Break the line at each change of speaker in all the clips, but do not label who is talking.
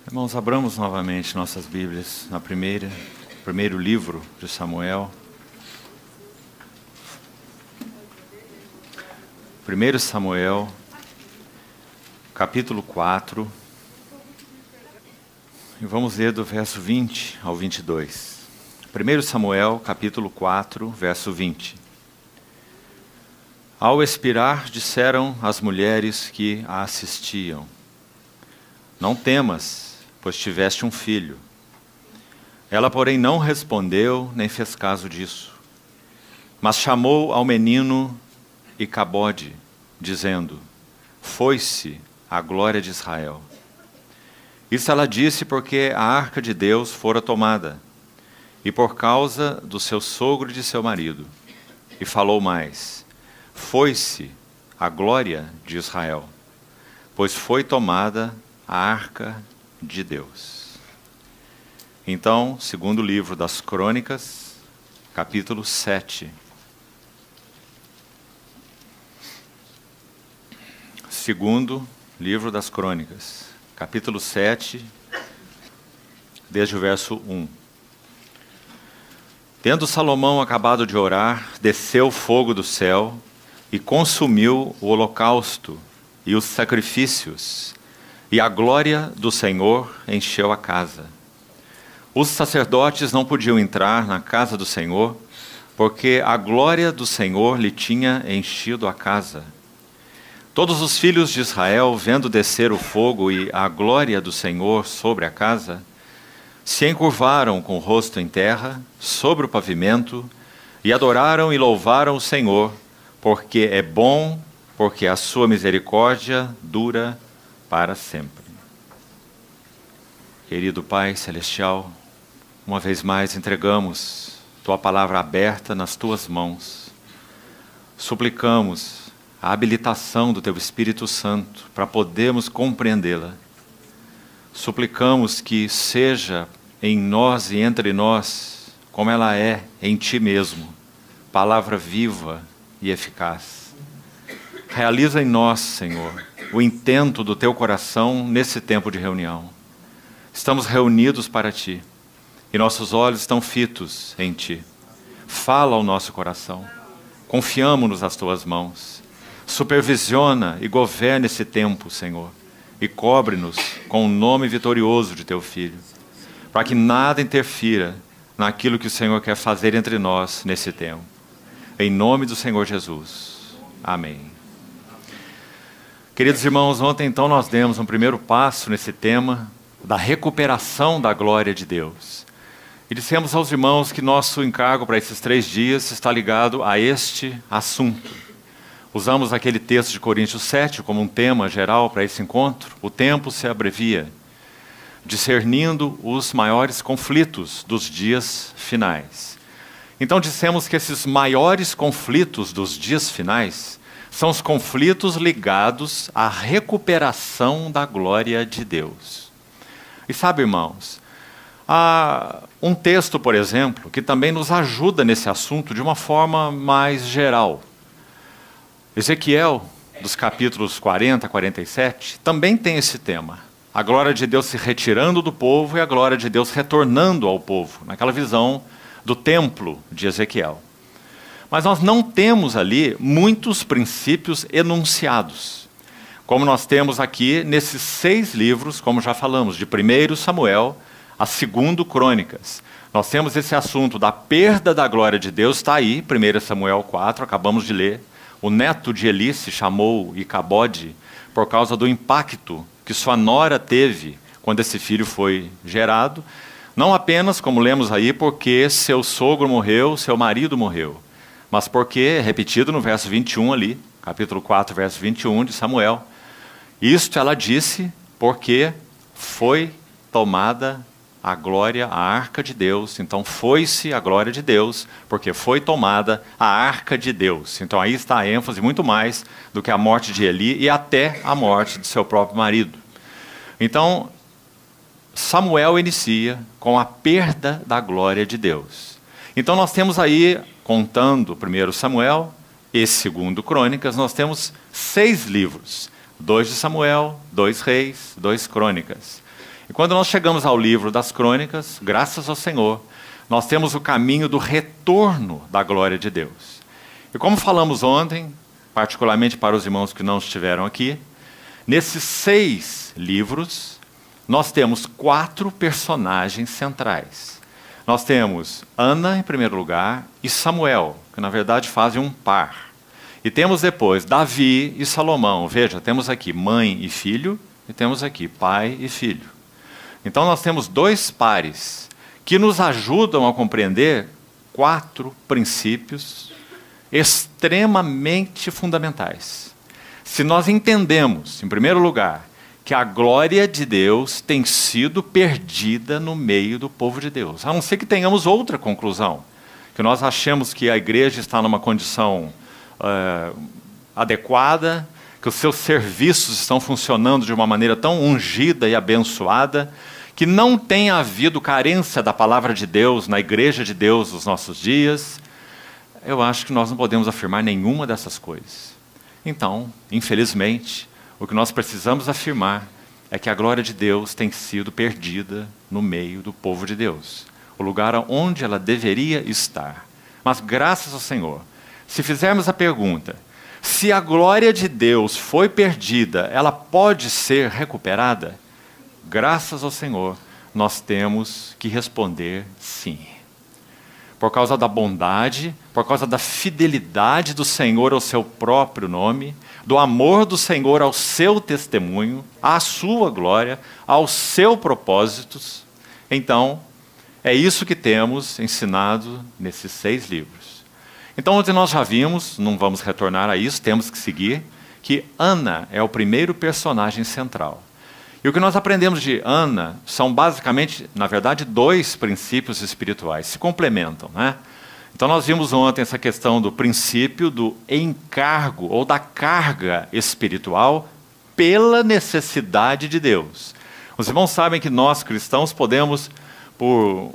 Irmãos, abramos novamente nossas Bíblias na primeiro livro de Samuel. 1 Samuel, capítulo 4, e vamos ler do verso 20 ao 22. 1 Samuel, capítulo 4, verso 20. Ao expirar, disseram as mulheres que a assistiam: Não temas, pois tiveste um filho. Ela, porém, não respondeu, nem fez caso disso. Mas chamou ao menino Icabode, dizendo: Foi-se a glória de Israel. Isso ela disse porque a arca de Deus fora tomada, e por causa do seu sogro e de seu marido. E falou mais: Foi-se a glória de Israel, pois foi tomada a arca de Deus. Então, segundo livro das Crônicas, capítulo 7. Segundo livro das Crônicas, capítulo 7, desde o verso 1. Tendo Salomão acabado de orar, desceu fogo do céu e consumiu o holocausto e os sacrifícios, e a glória do Senhor encheu a casa. Os sacerdotes não podiam entrar na casa do Senhor, porque a glória do Senhor lhe tinha enchido a casa. Todos os filhos de Israel, vendo descer o fogo e a glória do Senhor sobre a casa, se encurvaram com o rosto em terra, sobre o pavimento, e adoraram e louvaram o Senhor, porque é bom, porque a sua misericórdia dura para sempre. Querido Pai Celestial, uma vez mais entregamos Tua palavra aberta nas Tuas mãos. Suplicamos a habilitação do Teu Espírito Santo para podermos compreendê-la. Suplicamos que seja em nós e entre nós, como ela é em Ti mesmo, palavra viva e eficaz. Realiza em nós, Senhor, o intento do Teu coração nesse tempo de reunião. Estamos reunidos para Ti, e nossos olhos estão fitos em Ti. Fala ao nosso coração, confiamo-nos às Tuas mãos. Supervisiona e governa esse tempo, Senhor, e cobre-nos com o nome vitorioso de Teu Filho, para que nada interfira naquilo que o Senhor quer fazer entre nós nesse tempo. Em nome do Senhor Jesus. Amém. Queridos irmãos, ontem então nós demos um primeiro passo nesse tema da recuperação da glória de Deus. E dissemos aos irmãos que nosso encargo para esses 3 dias está ligado a este assunto. Usamos aquele texto de Coríntios 7 como um tema geral para esse encontro. O tempo se abrevia, discernindo os maiores conflitos dos dias finais. Então dissemos que esses maiores conflitos dos dias finais são os conflitos ligados à recuperação da glória de Deus. E sabe, irmãos, há um texto, por exemplo, que também nos ajuda nesse assunto de uma forma mais geral. Ezequiel, dos capítulos 40 a 47, também tem esse tema. A glória de Deus se retirando do povo e a glória de Deus retornando ao povo, naquela visão do templo de Ezequiel. Mas nós não temos ali muitos princípios enunciados, como nós temos aqui nesses 6 livros, como já falamos, de 1 Samuel a 2 Crônicas. Nós temos esse assunto da perda da glória de Deus, está aí, 1 Samuel 4, acabamos de ler. O neto de Eli se chamou Icabode por causa do impacto que sua nora teve quando esse filho foi gerado. Não apenas, como lemos aí, porque seu sogro morreu, seu marido morreu, mas porque, repetido no verso 21 ali, capítulo 4, verso 21 de Samuel, isto ela disse porque foi tomada a glória, a arca de Deus. Então foi-se a glória de Deus, porque foi tomada a arca de Deus. Então aí está a ênfase muito mais do que a morte de Eli e até a morte de seu próprio marido. Então, Samuel inicia com a perda da glória de Deus. Então nós temos aí, contando 1 Samuel e 2 Crônicas, nós temos 6 livros. 2 de Samuel, 2 Reis, 2 Crônicas. E quando nós chegamos ao livro das Crônicas, graças ao Senhor, nós temos o caminho do retorno da glória de Deus. E como falamos ontem, particularmente para os irmãos que não estiveram aqui, nesses 6 livros, nós temos 4 personagens centrais. Nós temos Ana, em primeiro lugar, e Samuel, que na verdade fazem um par. E temos depois Davi e Salomão. Veja, temos aqui mãe e filho, e temos aqui pai e filho. Então nós temos 2 pares que nos ajudam a compreender 4 princípios extremamente fundamentais. Se nós entendemos, em primeiro lugar, que a glória de Deus tem sido perdida no meio do povo de Deus, a não ser que tenhamos outra conclusão, que nós achemos que a igreja está numa condição adequada, que os seus serviços estão funcionando de uma maneira tão ungida e abençoada, que não tem havido carência da palavra de Deus na igreja de Deus nos nossos dias, eu acho que nós não podemos afirmar nenhuma dessas coisas. Então, infelizmente, o que nós precisamos afirmar é que a glória de Deus tem sido perdida no meio do povo de Deus, o lugar onde ela deveria estar. Mas graças ao Senhor, se fizermos a pergunta, se a glória de Deus foi perdida, ela pode ser recuperada? Graças ao Senhor, nós temos que responder sim. Por causa da bondade, por causa da fidelidade do Senhor ao seu próprio nome, do amor do Senhor ao seu testemunho, à sua glória, aos seus propósitos. Então, é isso que temos ensinado nesses 6 livros. Então, onde nós já vimos, não vamos retornar a isso, temos que seguir, que Ana é o primeiro personagem central. E o que nós aprendemos de Ana são basicamente, na verdade, 2 princípios espirituais, se complementam, né? Então nós vimos ontem essa questão do princípio do encargo ou da carga espiritual pela necessidade de Deus. Os irmãos sabem que nós cristãos podemos, por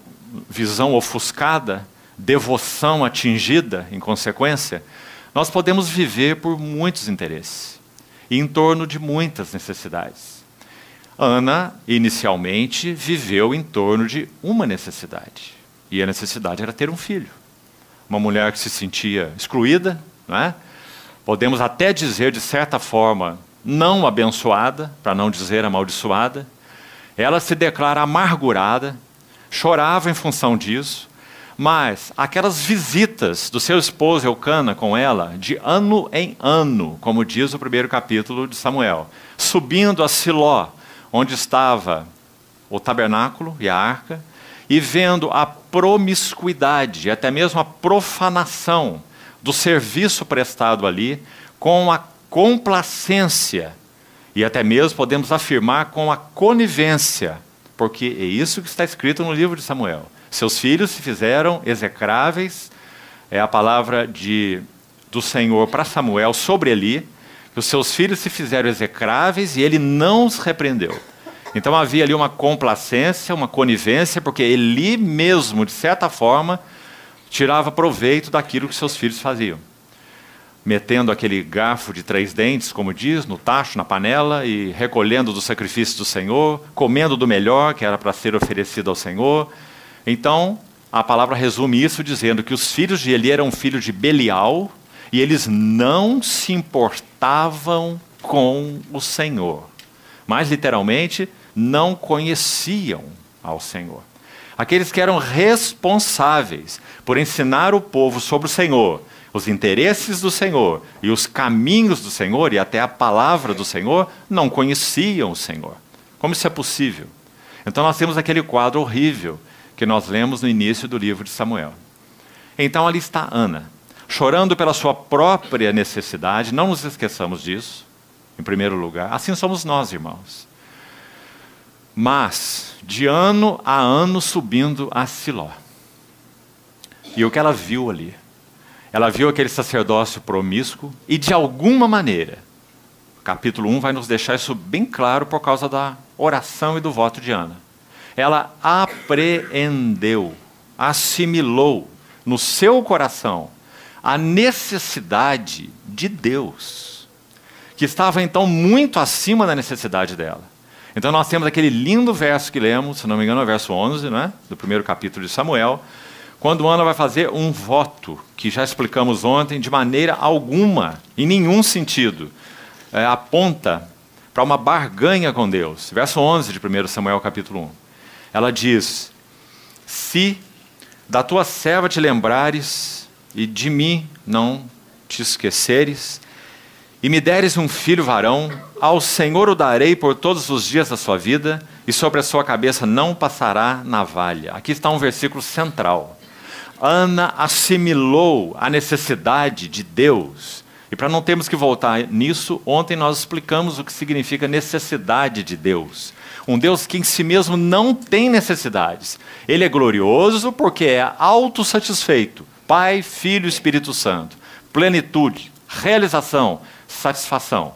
visão ofuscada, devoção atingida em consequência, nós podemos viver por muitos interesses e em torno de muitas necessidades. Ana, inicialmente, viveu em torno de uma necessidade. E a necessidade era ter um filho. Uma mulher que se sentia excluída, não é? Podemos até dizer, de certa forma, não abençoada, para não dizer amaldiçoada. Ela se declara amargurada, chorava em função disso, mas aquelas visitas do seu esposo Eucana com ela, de ano em ano, como diz o primeiro capítulo de Samuel, subindo a Siló, onde estava o tabernáculo e a arca, e vendo a promiscuidade, até mesmo a profanação do serviço prestado ali, com a complacência, e até mesmo podemos afirmar com a conivência, porque é isso que está escrito no livro de Samuel. Seus filhos se fizeram execráveis, é a palavra do Senhor para Samuel sobre Eli, que os seus filhos se fizeram execráveis e ele não os repreendeu. Então havia ali uma complacência, uma conivência, porque Eli mesmo, de certa forma, tirava proveito daquilo que seus filhos faziam. Metendo aquele garfo de 3 dentes, como diz, no tacho, na panela, e recolhendo do sacrifício do Senhor, comendo do melhor, que era para ser oferecido ao Senhor. Então, a palavra resume isso dizendo que os filhos de Eli eram filhos de Belial, e eles não se importavam com o Senhor. Mais literalmente, não conheciam ao Senhor. Aqueles que eram responsáveis por ensinar o povo sobre o Senhor, os interesses do Senhor e os caminhos do Senhor e até a palavra do Senhor, não conheciam o Senhor. Como isso é possível? Então nós temos aquele quadro horrível que nós lemos no início do livro de Samuel. Então ali está Ana, chorando pela sua própria necessidade, não nos esqueçamos disso, em primeiro lugar. Assim somos nós, irmãos. Mas, de ano a ano subindo a Siló. E o que ela viu ali? Ela viu aquele sacerdócio promíscuo e, de alguma maneira, o capítulo 1 vai nos deixar isso bem claro por causa da oração e do voto de Ana. Ela apreendeu, assimilou no seu coração a necessidade de Deus, que estava então muito acima da necessidade dela. Então nós temos aquele lindo verso que lemos, se não me engano é o verso 11, né, do primeiro capítulo de Samuel, quando Ana vai fazer um voto, que já explicamos ontem, de maneira alguma, em nenhum sentido, aponta para uma barganha com Deus. Verso 11 de 1 Samuel capítulo 1. Ela diz: se da tua serva te lembrares e de mim não te esqueceres, e me deres um filho varão, ao Senhor o darei por todos os dias da sua vida, e sobre a sua cabeça não passará navalha. Aqui está um versículo central. Ana assimilou a necessidade de Deus. E para não termos que voltar nisso, ontem nós explicamos o que significa necessidade de Deus. Um Deus que em si mesmo não tem necessidades. Ele é glorioso porque é autossatisfeito. Pai, Filho e Espírito Santo. Plenitude, realização, satisfação.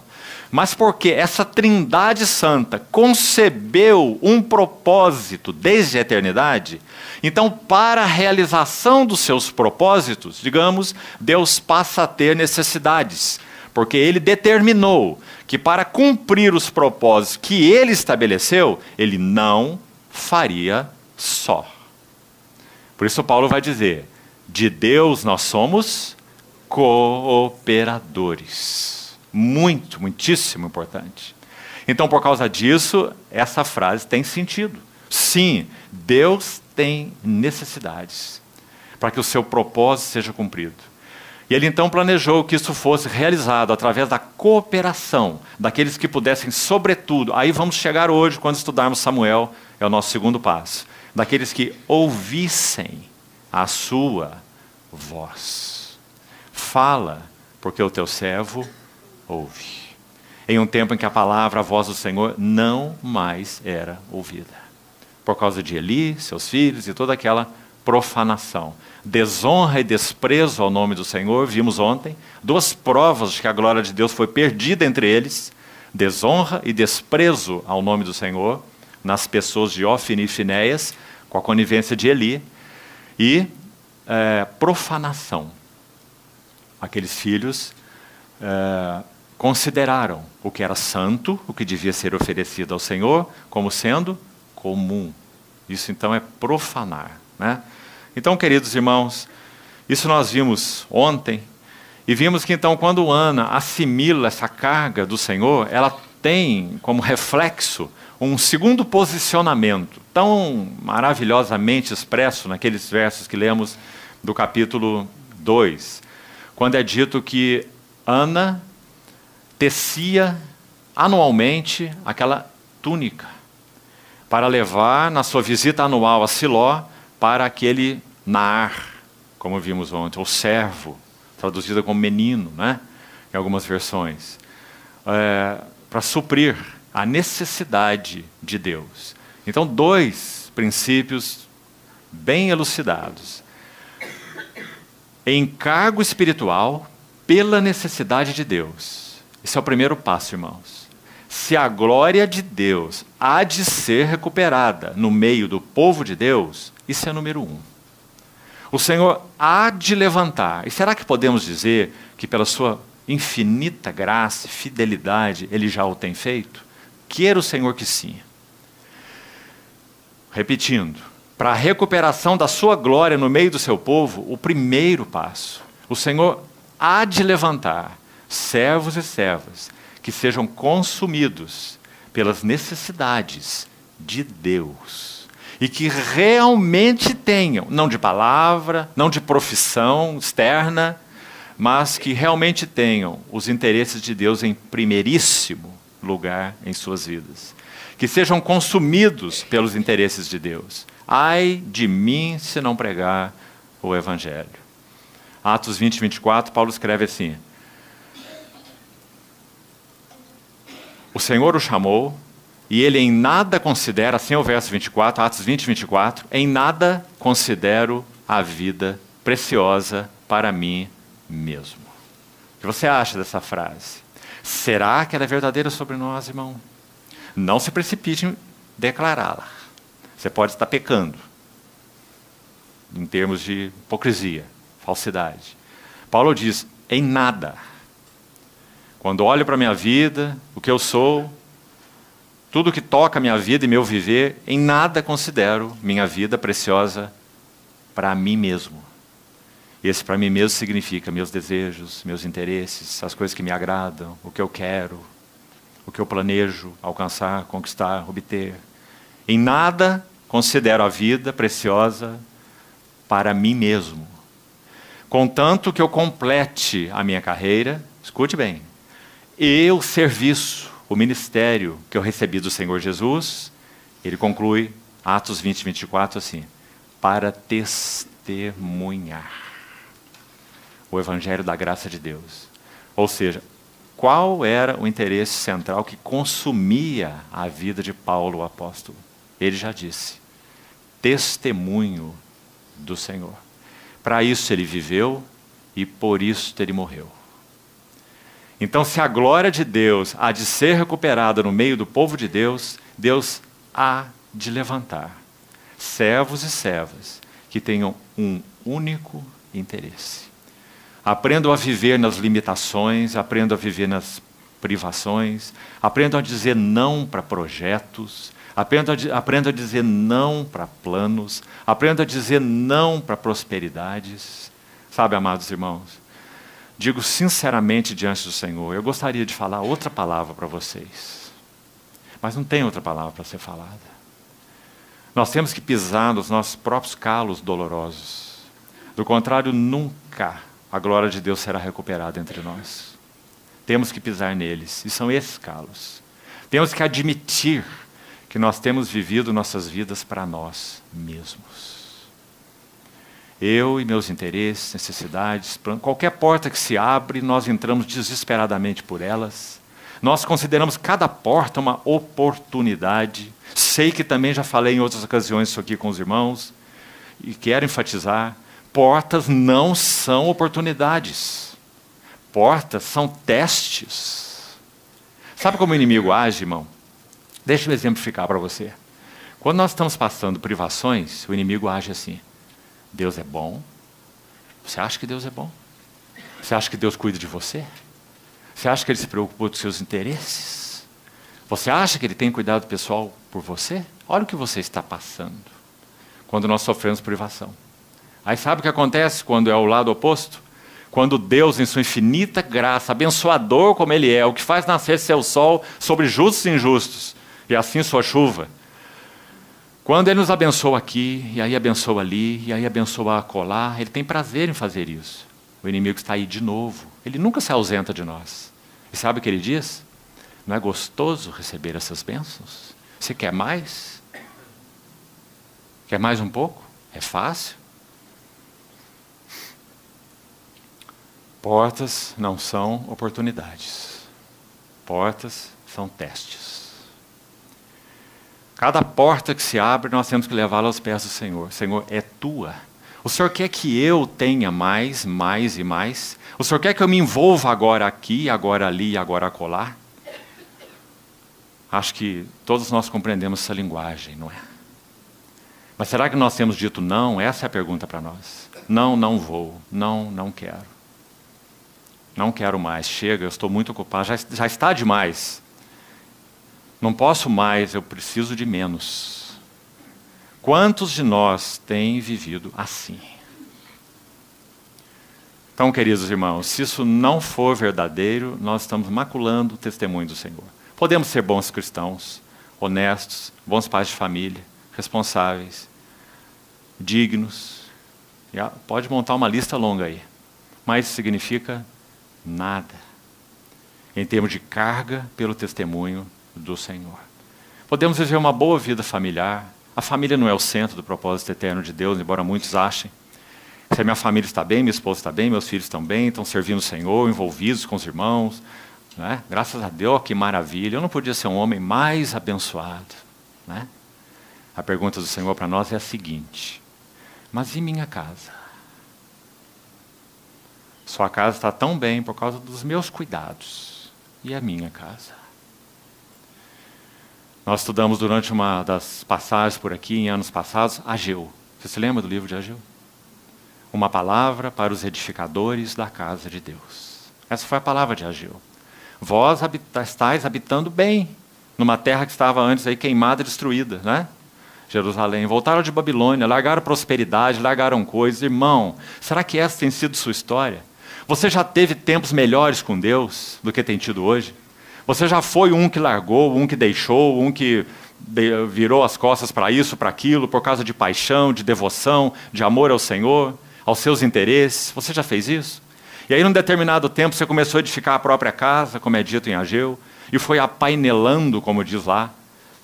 Mas porque essa Trindade Santa concebeu um propósito desde a eternidade, então para a realização dos seus propósitos, digamos, Deus passa a ter necessidades, porque Ele determinou que para cumprir os propósitos que Ele estabeleceu, Ele não faria só. Por isso Paulo vai dizer, de Deus nós somos cooperadores. Muitíssimo importante. Então, por causa disso, essa frase tem sentido. Sim, Deus tem necessidades para que o seu propósito seja cumprido. E ele então planejou que isso fosse realizado através da cooperação daqueles que pudessem, sobretudo, aí vamos chegar hoje, quando estudarmos Samuel, é o nosso segundo passo, daqueles que ouvissem a sua voz. Fala, porque o teu servo ouve. Em um tempo em que a palavra, a voz do Senhor, não mais era ouvida. Por causa de Eli, seus filhos e toda aquela profanação. Desonra e desprezo ao nome do Senhor, vimos ontem. Duas provas de que a glória de Deus foi perdida entre eles. Desonra e desprezo ao nome do Senhor, nas pessoas de Ofni e Finéias, com a conivência de Eli. E profanação. Aqueles filhos consideraram o que era santo, o que devia ser oferecido ao Senhor, como sendo comum. Isso então é profanar, né? Então, queridos irmãos, isso nós vimos ontem, e vimos que então quando Ana assimila essa carga do Senhor, ela tem como reflexo um segundo posicionamento, tão maravilhosamente expresso naqueles versos que lemos do capítulo 2, quando é dito que Ana tecia anualmente aquela túnica para levar na sua visita anual a Siló para aquele Naar, como vimos ontem, ou servo, traduzida como menino, né? Em algumas versões, para suprir a necessidade de Deus. Então, dois princípios bem elucidados. Encargo espiritual pela necessidade de Deus. Esse é o primeiro passo, irmãos. Se a glória de Deus há de ser recuperada no meio do povo de Deus, isso é número 1. O Senhor há de levantar. E será que podemos dizer que pela sua infinita graça e fidelidade Ele já o tem feito? Queira o Senhor que sim. Repetindo, para a recuperação da sua glória no meio do seu povo, o primeiro passo, o Senhor há de levantar servos e servas que sejam consumidos pelas necessidades de Deus e que realmente tenham, não de palavra, não de profissão externa, mas que realmente tenham os interesses de Deus em primeiríssimo lugar em suas vidas. Que sejam consumidos pelos interesses de Deus. Ai de mim se não pregar o Evangelho. Atos 20, 24, Paulo escreve assim: o Senhor o chamou, e ele em nada considera, assim é o verso 24, Atos 20, 24, em nada considero a vida preciosa para mim mesmo. O que você acha dessa frase? Será que ela é verdadeira sobre nós, irmão? Não se precipite em declará-la. Você pode estar pecando, em termos de hipocrisia, falsidade. Paulo diz, em nada. Quando olho para a minha vida, o que eu sou, Tudo que toca a minha vida e meu viver, em nada considero minha vida preciosa para mim mesmo. E esse para mim mesmo significa meus desejos, meus interesses, as coisas que me agradam, o que eu quero, o que eu planejo alcançar, conquistar, obter. Em nada considero a vida preciosa para mim mesmo. Contanto que eu complete a minha carreira, escute bem, e o serviço, o ministério que eu recebi do Senhor Jesus, ele conclui Atos 20, 24 assim, para testemunhar o Evangelho da graça de Deus. Ou seja, qual era o interesse central que consumia a vida de Paulo, o apóstolo? Ele já disse, testemunho do Senhor. Para isso ele viveu e por isso ele morreu. Então, se a glória de Deus há de ser recuperada no meio do povo de Deus, Deus há de levantar servos e servas que tenham um único interesse. Aprendam a viver nas limitações, aprendam a viver nas privações, aprendam a dizer não para projetos, aprendam a dizer não para planos, aprendam a dizer não para prosperidades. Sabe, amados irmãos, digo sinceramente diante do Senhor, eu gostaria de falar outra palavra para vocês, mas não tem outra palavra para ser falada. Nós temos que pisar nos nossos próprios calos dolorosos. Do contrário, nunca a glória de Deus será recuperada entre nós. Temos que pisar neles, e são esses calos. Temos que admitir que nós temos vivido nossas vidas para nós mesmos. Eu e meus interesses, necessidades, qualquer porta que se abre, nós entramos desesperadamente por elas. Nós consideramos cada porta uma oportunidade. Sei que também já falei em outras ocasiões isso aqui com os irmãos, e quero enfatizar, portas não são oportunidades. Portas são testes. Sabe como o inimigo age, irmão? Deixa eu exemplificar para você. Quando nós estamos passando privações, o inimigo age assim. Deus é bom. Você acha que Deus é bom? Você acha que Deus cuida de você? Você acha que Ele se preocupa com os seus interesses? Você acha que Ele tem cuidado pessoal por você? Olha o que você está passando quando nós sofremos privação. Aí sabe o que acontece quando é o lado oposto? Quando Deus, em sua infinita graça, abençoador como Ele é, o que faz nascer seu sol sobre justos e injustos, e assim sua chuva. Quando Ele nos abençoa aqui, e aí abençoa ali, e aí abençoa acolá, Ele tem prazer em fazer isso. O inimigo está aí de novo. Ele nunca se ausenta de nós. E sabe o que Ele diz? Não é gostoso receber essas bênçãos? Você quer mais? Quer mais um pouco? É fácil. Portas não são oportunidades. Portas são testes. Cada porta que se abre, nós temos que levá-la aos pés do Senhor. Senhor, é tua. O Senhor quer que eu tenha mais, mais e mais? O Senhor quer que eu me envolva agora aqui, agora ali, agora acolá? Acho que todos nós compreendemos essa linguagem, não é? Mas será que nós temos dito não? Essa é a pergunta para nós. Não, não vou. Não, não quero. Não quero mais. Chega, eu estou muito ocupado. Já está demais. Não posso mais, eu preciso de menos. Quantos de nós têm vivido assim? Então, queridos irmãos, se isso não for verdadeiro, nós estamos maculando o testemunho do Senhor. Podemos ser bons cristãos, honestos, bons pais de família, responsáveis, dignos. Pode montar uma lista longa aí. Mas isso significa nada em termos de carga pelo testemunho do Senhor. Podemos viver uma boa vida familiar. A família não é o centro do propósito eterno de Deus, embora muitos achem. Se a minha família está bem, minha esposa está bem, meus filhos estão bem, estão servindo o Senhor, envolvidos com os irmãos, né? Graças a Deus, que maravilha. Eu não podia ser um homem mais abençoado, né? A pergunta do Senhor para nós é a seguinte: mas e minha casa? Sua casa está tão bem por causa dos meus cuidados. E a minha casa? Nós estudamos durante uma das passagens por aqui, em anos passados, Ageu. Você se lembra do livro de Ageu? Uma palavra para os edificadores da casa de Deus. Essa foi a palavra de Ageu. Vós estáis habitando bem numa terra que estava antes aí queimada e destruída, né? Jerusalém. Voltaram de Babilônia, largaram prosperidade, largaram coisas. Irmão, será que essa tem sido sua história? Você já teve tempos melhores com Deus do que tem tido hoje? Você já foi um que largou, um que deixou, um que virou as costas para isso, para aquilo, por causa de paixão, de devoção, de amor ao Senhor, aos seus interesses? Você já fez isso? E aí, num determinado tempo, você começou a edificar a própria casa, como é dito em Ageu, e foi apainelando, como diz lá,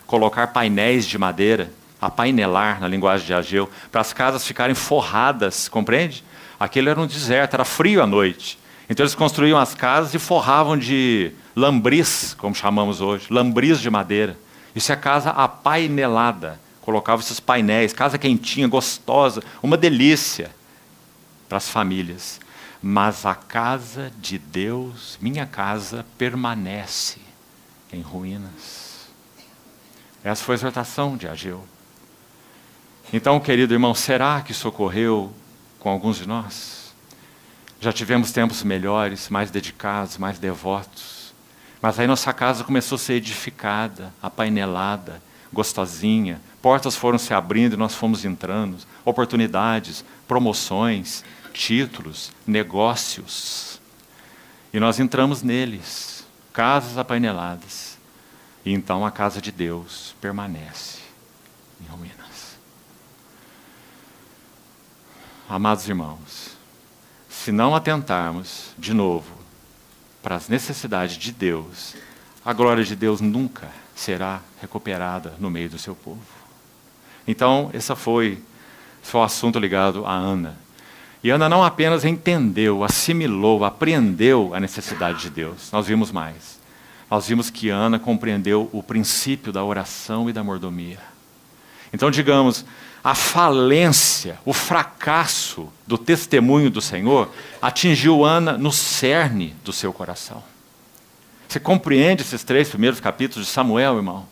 colocar painéis de madeira, apainelar, na linguagem de Ageu, para as casas ficarem forradas, compreende? Aquele era um deserto, era frio à noite. Então eles construíam as casas e forravam de lambris, como chamamos hoje, lambris de madeira. Isso é casa apainelada. Colocava esses painéis, casa quentinha, gostosa, uma delícia para as famílias. Mas a casa de Deus, minha casa, permanece em ruínas. Essa foi a exortação de Ageu. Então, querido irmão, será que isso ocorreu com alguns de nós? Já tivemos tempos melhores, mais dedicados, mais devotos. Mas aí nossa casa começou a ser edificada, apainelada, gostosinha. Portas foram se abrindo e nós fomos entrando. Oportunidades, promoções, títulos, negócios. E nós entramos neles, casas apaineladas. E então a casa de Deus permanece em ruínas. Amados irmãos, se não atentarmos de novo para as necessidades de Deus, a glória de Deus nunca será recuperada no meio do seu povo. Então, esse foi o assunto ligado a Ana. E Ana não apenas entendeu, assimilou, apreendeu a necessidade de Deus. Nós vimos mais. Nós vimos que Ana compreendeu o princípio da oração e da mordomia. Então, digamos, a falência, o fracasso do testemunho do Senhor atingiu Ana no cerne do seu coração. Você compreende esses 3 primeiros capítulos de Samuel, irmão?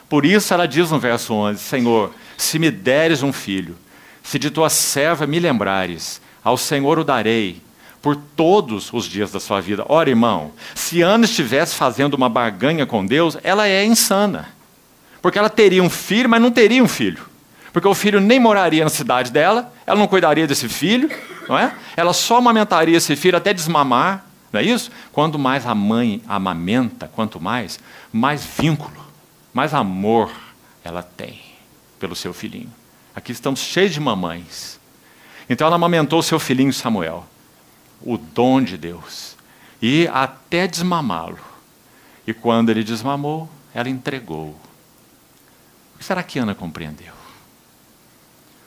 Por isso ela diz no verso 11, Senhor, se me deres um filho, se de tua serva me lembrares, ao Senhor o darei, por todos os dias da sua vida. Ora, irmão, se Ana estivesse fazendo uma barganha com Deus, ela é insana. Porque ela teria um filho, mas não teria um filho. Porque o filho nem moraria na cidade dela, ela não cuidaria desse filho, não é? Ela só amamentaria esse filho até desmamar, não é isso? Quanto mais a mãe amamenta, quanto mais vínculo, mais amor ela tem pelo seu filhinho. Aqui estamos cheios de mamães. Então ela amamentou o seu filhinho Samuel, o dom de Deus, e até desmamá-lo. E quando ele desmamou, ela entregou. O que será que Ana compreendeu?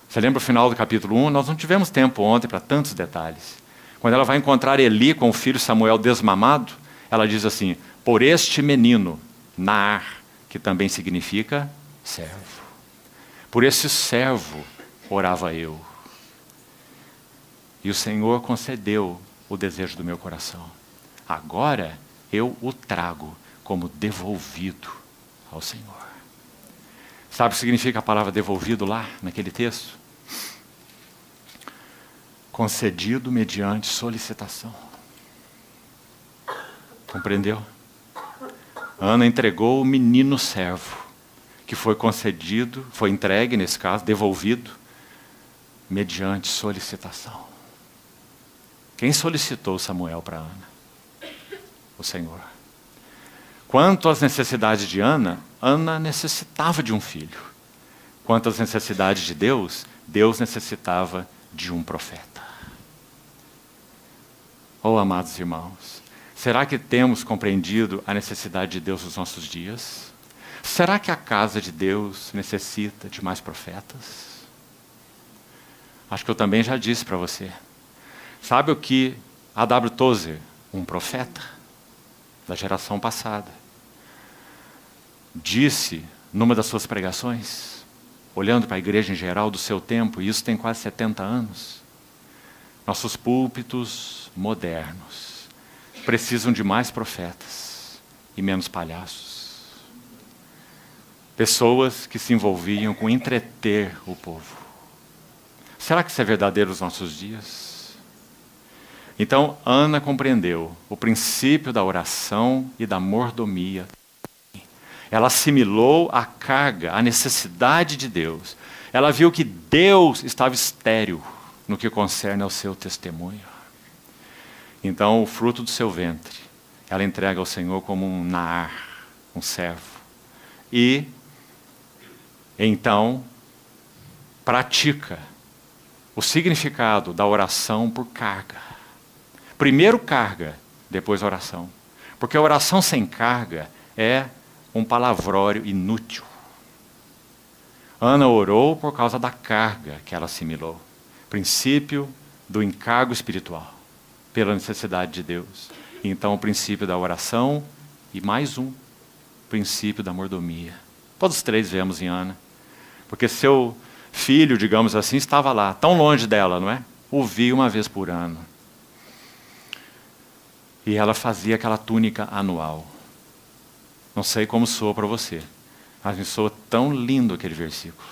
Você lembra o final do capítulo 1? Nós não tivemos tempo ontem para tantos detalhes. Quando ela vai encontrar Eli com o filho Samuel desmamado, ela diz assim, por este menino, Naar, que também significa servo. Por esse servo orava eu. E o Senhor concedeu o desejo do meu coração. Agora eu o trago como devolvido ao Senhor. Sabe o que significa a palavra devolvido lá, naquele texto? Concedido mediante solicitação. Compreendeu? Ana entregou o menino servo, que foi concedido, foi entregue, nesse caso, devolvido, mediante solicitação. Quem solicitou Samuel para Ana? O Senhor. Quanto às necessidades de Ana, Ana necessitava de um filho. Quanto às necessidades de Deus, Deus necessitava de um profeta. Oh, amados irmãos, será que temos compreendido a necessidade de Deus nos nossos dias? Será que a casa de Deus necessita de mais profetas? Acho que eu também já disse para você. Sabe o que A.W. Tozer, um profeta da geração passada, disse numa das suas pregações, olhando para a igreja em geral do seu tempo, e isso tem quase 70 anos, nossos púlpitos modernos precisam de mais profetas e menos palhaços. Pessoas que se envolviam com entreter o povo. Será que isso é verdadeiro nos nossos dias? Então, Ana compreendeu o princípio da oração e da mordomia. Ela assimilou a carga, a necessidade de Deus. Ela viu que Deus estava estéril no que concerne ao seu testemunho. Então, o fruto do seu ventre, ela entrega ao Senhor como um naar, um servo. E, então, pratica o significado da oração por carga. Primeiro carga, depois oração. Porque a oração sem carga é um palavrório inútil. Ana orou por causa da carga que ela assimilou. Princípio do encargo espiritual, pela necessidade de Deus. E então o princípio da oração e mais um, princípio da mordomia. Todos os três vemos em Ana. Porque seu filho, digamos assim, estava lá, tão longe dela, não é? O via uma vez por ano. E ela fazia aquela túnica anual. Não sei como soa para você, mas me soa tão lindo aquele versículo.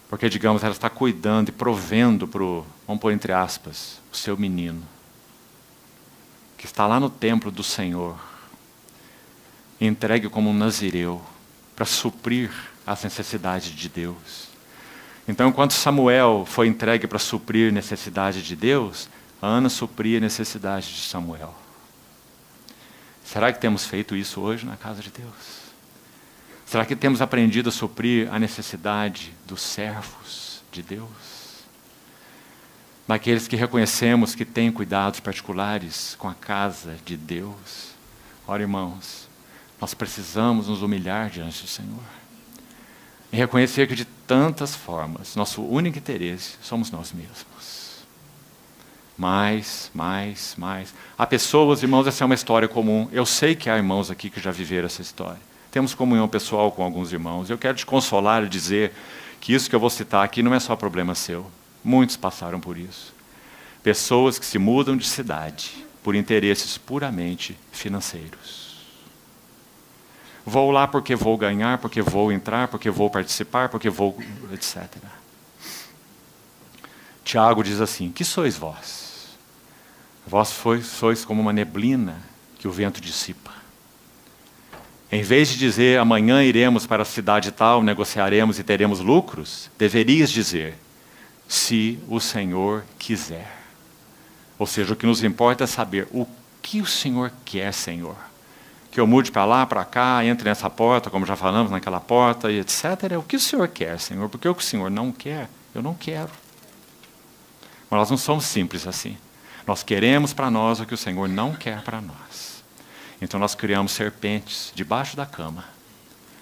Porque, digamos, ela está cuidando e provendo para o, vamos pôr entre aspas, o seu menino, que está lá no templo do Senhor, entregue como um nazireu, para suprir as necessidades de Deus. Então, enquanto Samuel foi entregue para suprir necessidade de Deus, Ana supria a necessidade de Samuel. Será que temos feito isso hoje na casa de Deus? Será que temos aprendido a suprir a necessidade dos servos de Deus? Daqueles que reconhecemos que têm cuidados particulares com a casa de Deus? Ora, irmãos, nós precisamos nos humilhar diante do Senhor. E reconhecer que de tantas formas, nosso único interesse somos nós mesmos. Mais. Há pessoas, irmãos, essa é uma história comum. Eu sei que há irmãos aqui que já viveram essa história. Temos comunhão pessoal com alguns irmãos. Eu quero te consolar e dizer que isso que eu vou citar aqui não é só problema seu. Muitos passaram por isso. Pessoas que se mudam de cidade por interesses puramente financeiros. Vou lá porque vou ganhar, porque vou entrar, porque vou participar, porque vou, etc. Tiago diz assim: que sois vós? Vós sois como uma neblina que o vento dissipa. Em vez de dizer, amanhã iremos para a cidade tal, negociaremos e teremos lucros, deverias dizer, se o Senhor quiser. Ou seja, o que nos importa é saber o que o Senhor quer, Senhor. Que eu mude para lá, para cá, entre nessa porta, como já falamos, naquela porta, e etc. O que o Senhor quer, Senhor? Porque o que o Senhor não quer, eu não quero. Mas nós não somos simples assim. Nós queremos para nós o que o Senhor não quer para nós. Então nós criamos serpentes debaixo da cama,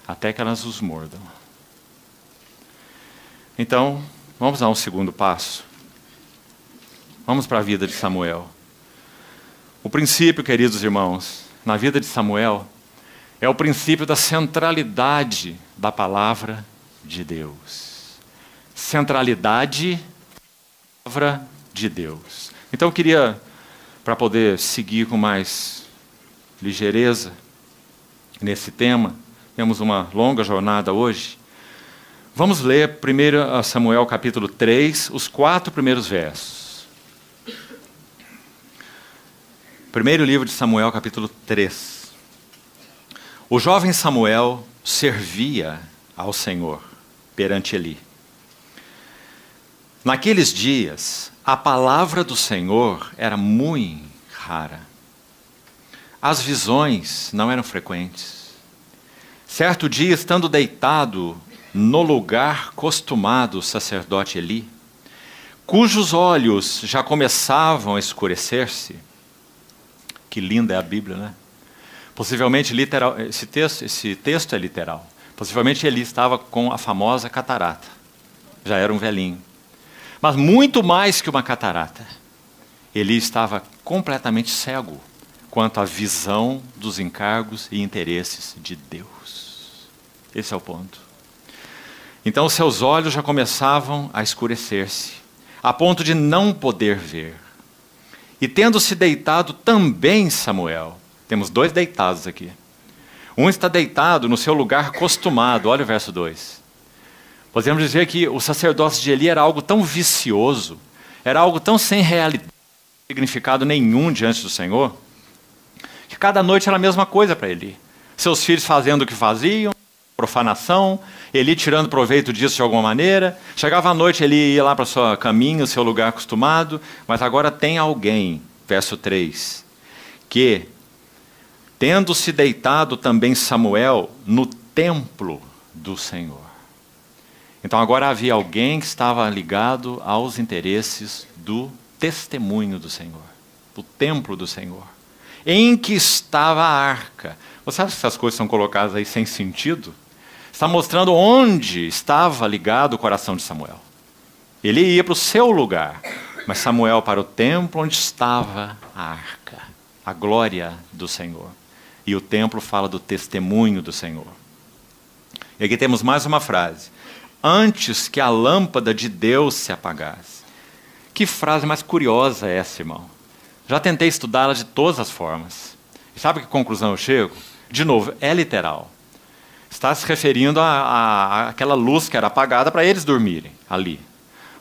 até que elas nos mordam. Então, vamos dar um segundo passo. Vamos para a vida de Samuel. O princípio, queridos irmãos, na vida de Samuel, é o princípio da centralidade da palavra de Deus. Centralidade da palavra de Deus. Então eu queria, para poder seguir com mais ligeireza nesse tema, temos uma longa jornada hoje. Vamos ler 1 Samuel capítulo 3, os 4 primeiros versos. Primeiro livro de Samuel, capítulo 3. O jovem Samuel servia ao Senhor perante Eli. Naqueles dias, a palavra do Senhor era muito rara. As visões não eram frequentes. Certo dia, estando deitado no lugar costumado o sacerdote Eli, cujos olhos já começavam a escurecer-se. Que linda é a Bíblia, né? Possivelmente literal, esse texto é literal. Possivelmente Eli estava com a famosa catarata. Já era um velhinho. Mas muito mais que uma catarata. Eli estava completamente cego quanto à visão dos encargos e interesses de Deus. Esse é o ponto. Então seus olhos já começavam a escurecer-se, a ponto de não poder ver. E tendo-se deitado também Samuel, temos 2 deitados aqui. Um está deitado no seu lugar costumado, olha o verso 2. Podemos dizer que o sacerdócio de Eli era algo tão vicioso, era algo tão sem realidade, significado nenhum diante do Senhor, que cada noite era a mesma coisa para Eli. seus filhos fazendo o que faziam, profanação, Eli tirando proveito disso de alguma maneira. Chegava à noite, ele ia lá para o seu caminho, seu lugar acostumado, mas agora tem alguém, verso 3, que, tendo-se deitado também Samuel no templo do Senhor. Então agora havia alguém que estava ligado aos interesses do testemunho do Senhor, do templo do Senhor, em que estava a arca. Você acha que essas coisas são colocadas aí sem sentido? Está mostrando onde estava ligado o coração de Samuel. Ele ia para o seu lugar, mas Samuel para o templo onde estava a arca, a glória do Senhor. E o templo fala do testemunho do Senhor. E aqui temos mais uma frase. Antes que a lâmpada de Deus se apagasse. Que frase mais curiosa é essa, irmão? Já tentei estudá-la de todas as formas. E sabe que conclusão eu chego? De novo, é literal. Está se referindo àquela luz que era apagada para eles dormirem ali.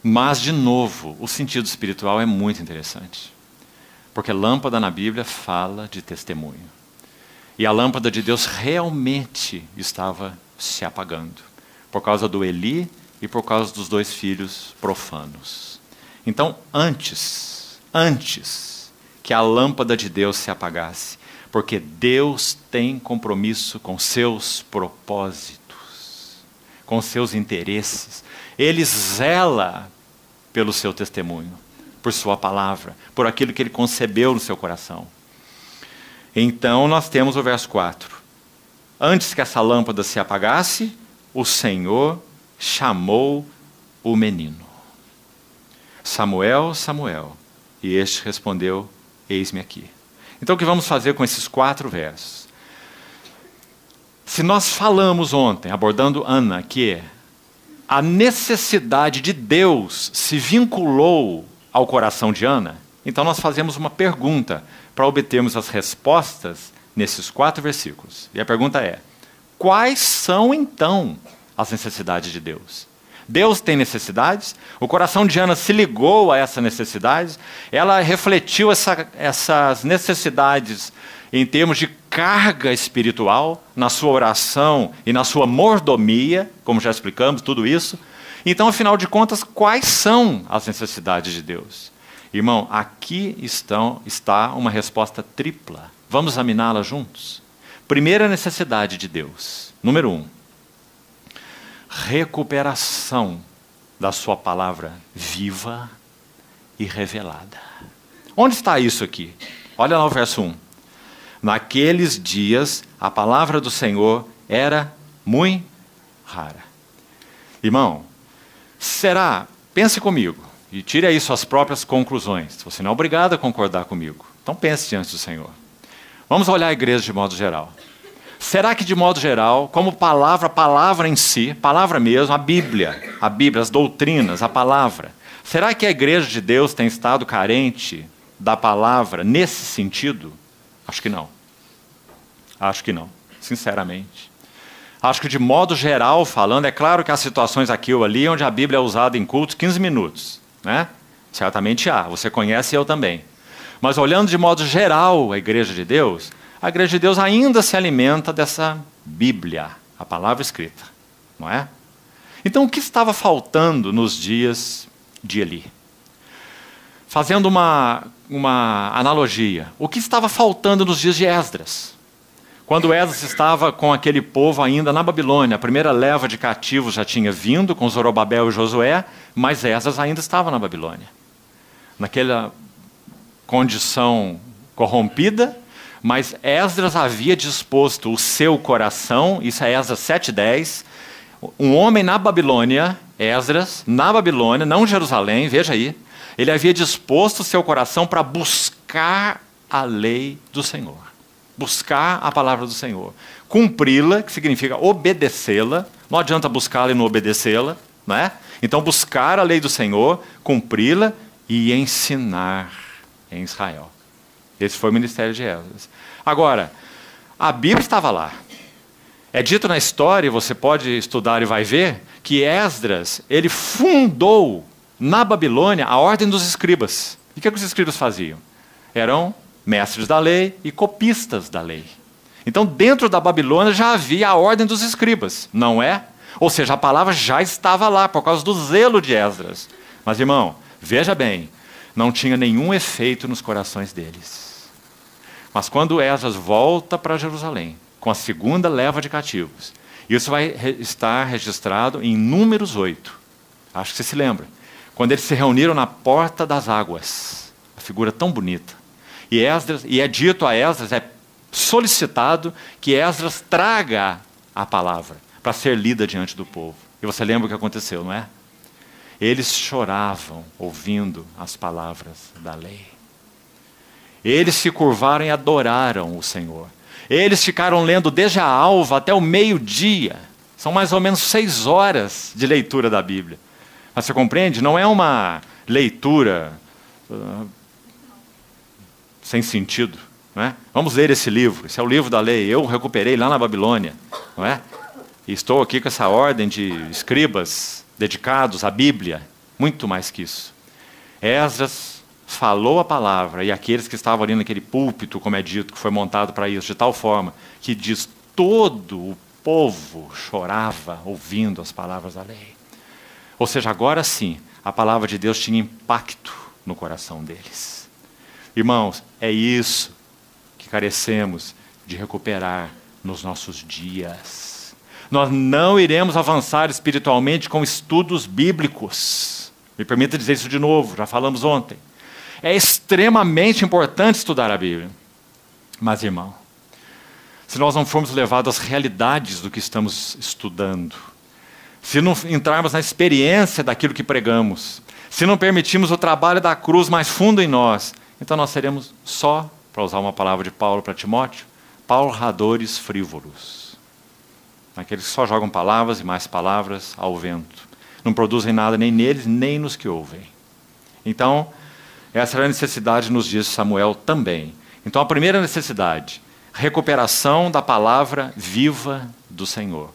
Mas, de novo, o sentido espiritual é muito interessante. Porque lâmpada na Bíblia fala de testemunho. E a lâmpada de Deus realmente estava se apagando. Por causa do Eli e por causa dos 2 filhos profanos. Então, antes que a lâmpada de Deus se apagasse, porque Deus tem compromisso com seus propósitos, com seus interesses. Ele zela pelo seu testemunho, por sua palavra, por aquilo que ele concebeu no seu coração. Então nós temos o verso 4. Antes que essa lâmpada se apagasse, o Senhor chamou o menino. Samuel, Samuel. E este respondeu, eis-me aqui. Então o que vamos fazer com esses 4 versos? Se nós falamos ontem, abordando Ana, que a necessidade de Deus se vinculou ao coração de Ana, então nós fazemos uma pergunta para obtermos as respostas nesses 4 versículos. E a pergunta é, quais são então as necessidades de Deus? Deus tem necessidades, o coração de Ana se ligou a essas necessidades, ela refletiu essas necessidades em termos de carga espiritual, na sua oração e na sua mordomia, como já explicamos, tudo isso. Então, afinal de contas, quais são as necessidades de Deus? Irmão, aqui está uma resposta tripla. Vamos examiná-la juntos? Primeira necessidade de Deus, número 1. Recuperação da sua palavra viva e revelada. Onde está isso aqui? Olha lá o verso 1. Naqueles dias, a palavra do Senhor era muito rara. Irmão, pense comigo, e tire aí suas próprias conclusões. Você não é obrigado a concordar comigo. Então pense diante do Senhor. Vamos olhar a igreja de modo geral. Será que, de modo geral, como palavra em si, palavra mesmo, a Bíblia, as doutrinas, a palavra, será que a igreja de Deus tem estado carente da palavra nesse sentido? Acho que não. Acho que não, sinceramente. Acho que, de modo geral falando, é claro que há situações aqui ou ali onde a Bíblia é usada em cultos 15 minutos. Né? Certamente há, você conhece e eu também. Mas olhando de modo geral a igreja de Deus ainda se alimenta dessa Bíblia, a palavra escrita, não é? Então, o que estava faltando nos dias de Eli? Fazendo uma analogia, o que estava faltando nos dias de Esdras? Quando Esdras estava com aquele povo ainda na Babilônia, a primeira leva de cativos já tinha vindo com Zorobabel e Josué, mas Esdras ainda estava na Babilônia. Naquela condição corrompida, mas Esdras havia disposto o seu coração, isso é Esdras 7:10, um homem na Babilônia, Esdras, na Babilônia, não em Jerusalém, veja aí, ele havia disposto o seu coração para buscar a lei do Senhor, buscar a palavra do Senhor, cumpri-la, que significa obedecê-la, não adianta buscá-la e não obedecê-la, não é? Então buscar a lei do Senhor, cumpri-la e ensinar em Israel. Esse foi o ministério de Esdras. Agora, a Bíblia estava lá. É dito na história, você pode estudar e vai ver, que Esdras, ele fundou na Babilônia a ordem dos escribas. E o que os escribas faziam? Eram mestres da lei e copistas da lei. Então, dentro da Babilônia já havia a ordem dos escribas, não é? Ou seja, a palavra já estava lá, por causa do zelo de Esdras. Mas, irmão, veja bem, não tinha nenhum efeito nos corações deles. Mas quando Esdras volta para Jerusalém, com a segunda leva de cativos, isso vai estar registrado em Números 8. Acho que você se lembra. Quando eles se reuniram na Porta das Águas. Uma figura tão bonita. E é dito a Esdras, é solicitado que Esdras traga a palavra para ser lida diante do povo. E você lembra o que aconteceu, não é? Eles choravam ouvindo as palavras da lei. Eles se curvaram e adoraram o Senhor. Eles ficaram lendo desde a alva até o meio-dia. São mais ou menos 6 horas de leitura da Bíblia. Mas você compreende? Não é uma leitura sem sentido. Não é? Vamos ler esse livro. Esse é o livro da lei. Eu recuperei lá na Babilônia. Não é? E estou aqui com essa ordem de escribas dedicados à Bíblia. Muito mais que isso. Esdras falou a palavra, e aqueles que estavam ali naquele púlpito, como é dito, que foi montado para isso, de tal forma que diz, todo o povo chorava ouvindo as palavras da lei. Ou seja, agora sim, a palavra de Deus tinha impacto no coração deles. Irmãos, é isso que carecemos de recuperar nos nossos dias. Nós não iremos avançar espiritualmente com estudos bíblicos. Me permita dizer isso de novo, já falamos ontem. É extremamente importante estudar a Bíblia. Mas, irmão, se nós não formos levados às realidades do que estamos estudando, se não entrarmos na experiência daquilo que pregamos, se não permitirmos o trabalho da cruz mais fundo em nós, então nós seremos só, para usar uma palavra de Paulo para Timóteo, palradores frívolos. Aqueles que só jogam palavras e mais palavras ao vento. Não produzem nada nem neles, nem nos que ouvem. Então, essa era a necessidade nos dias de Samuel também. Então, a primeira necessidade, recuperação da palavra viva do Senhor.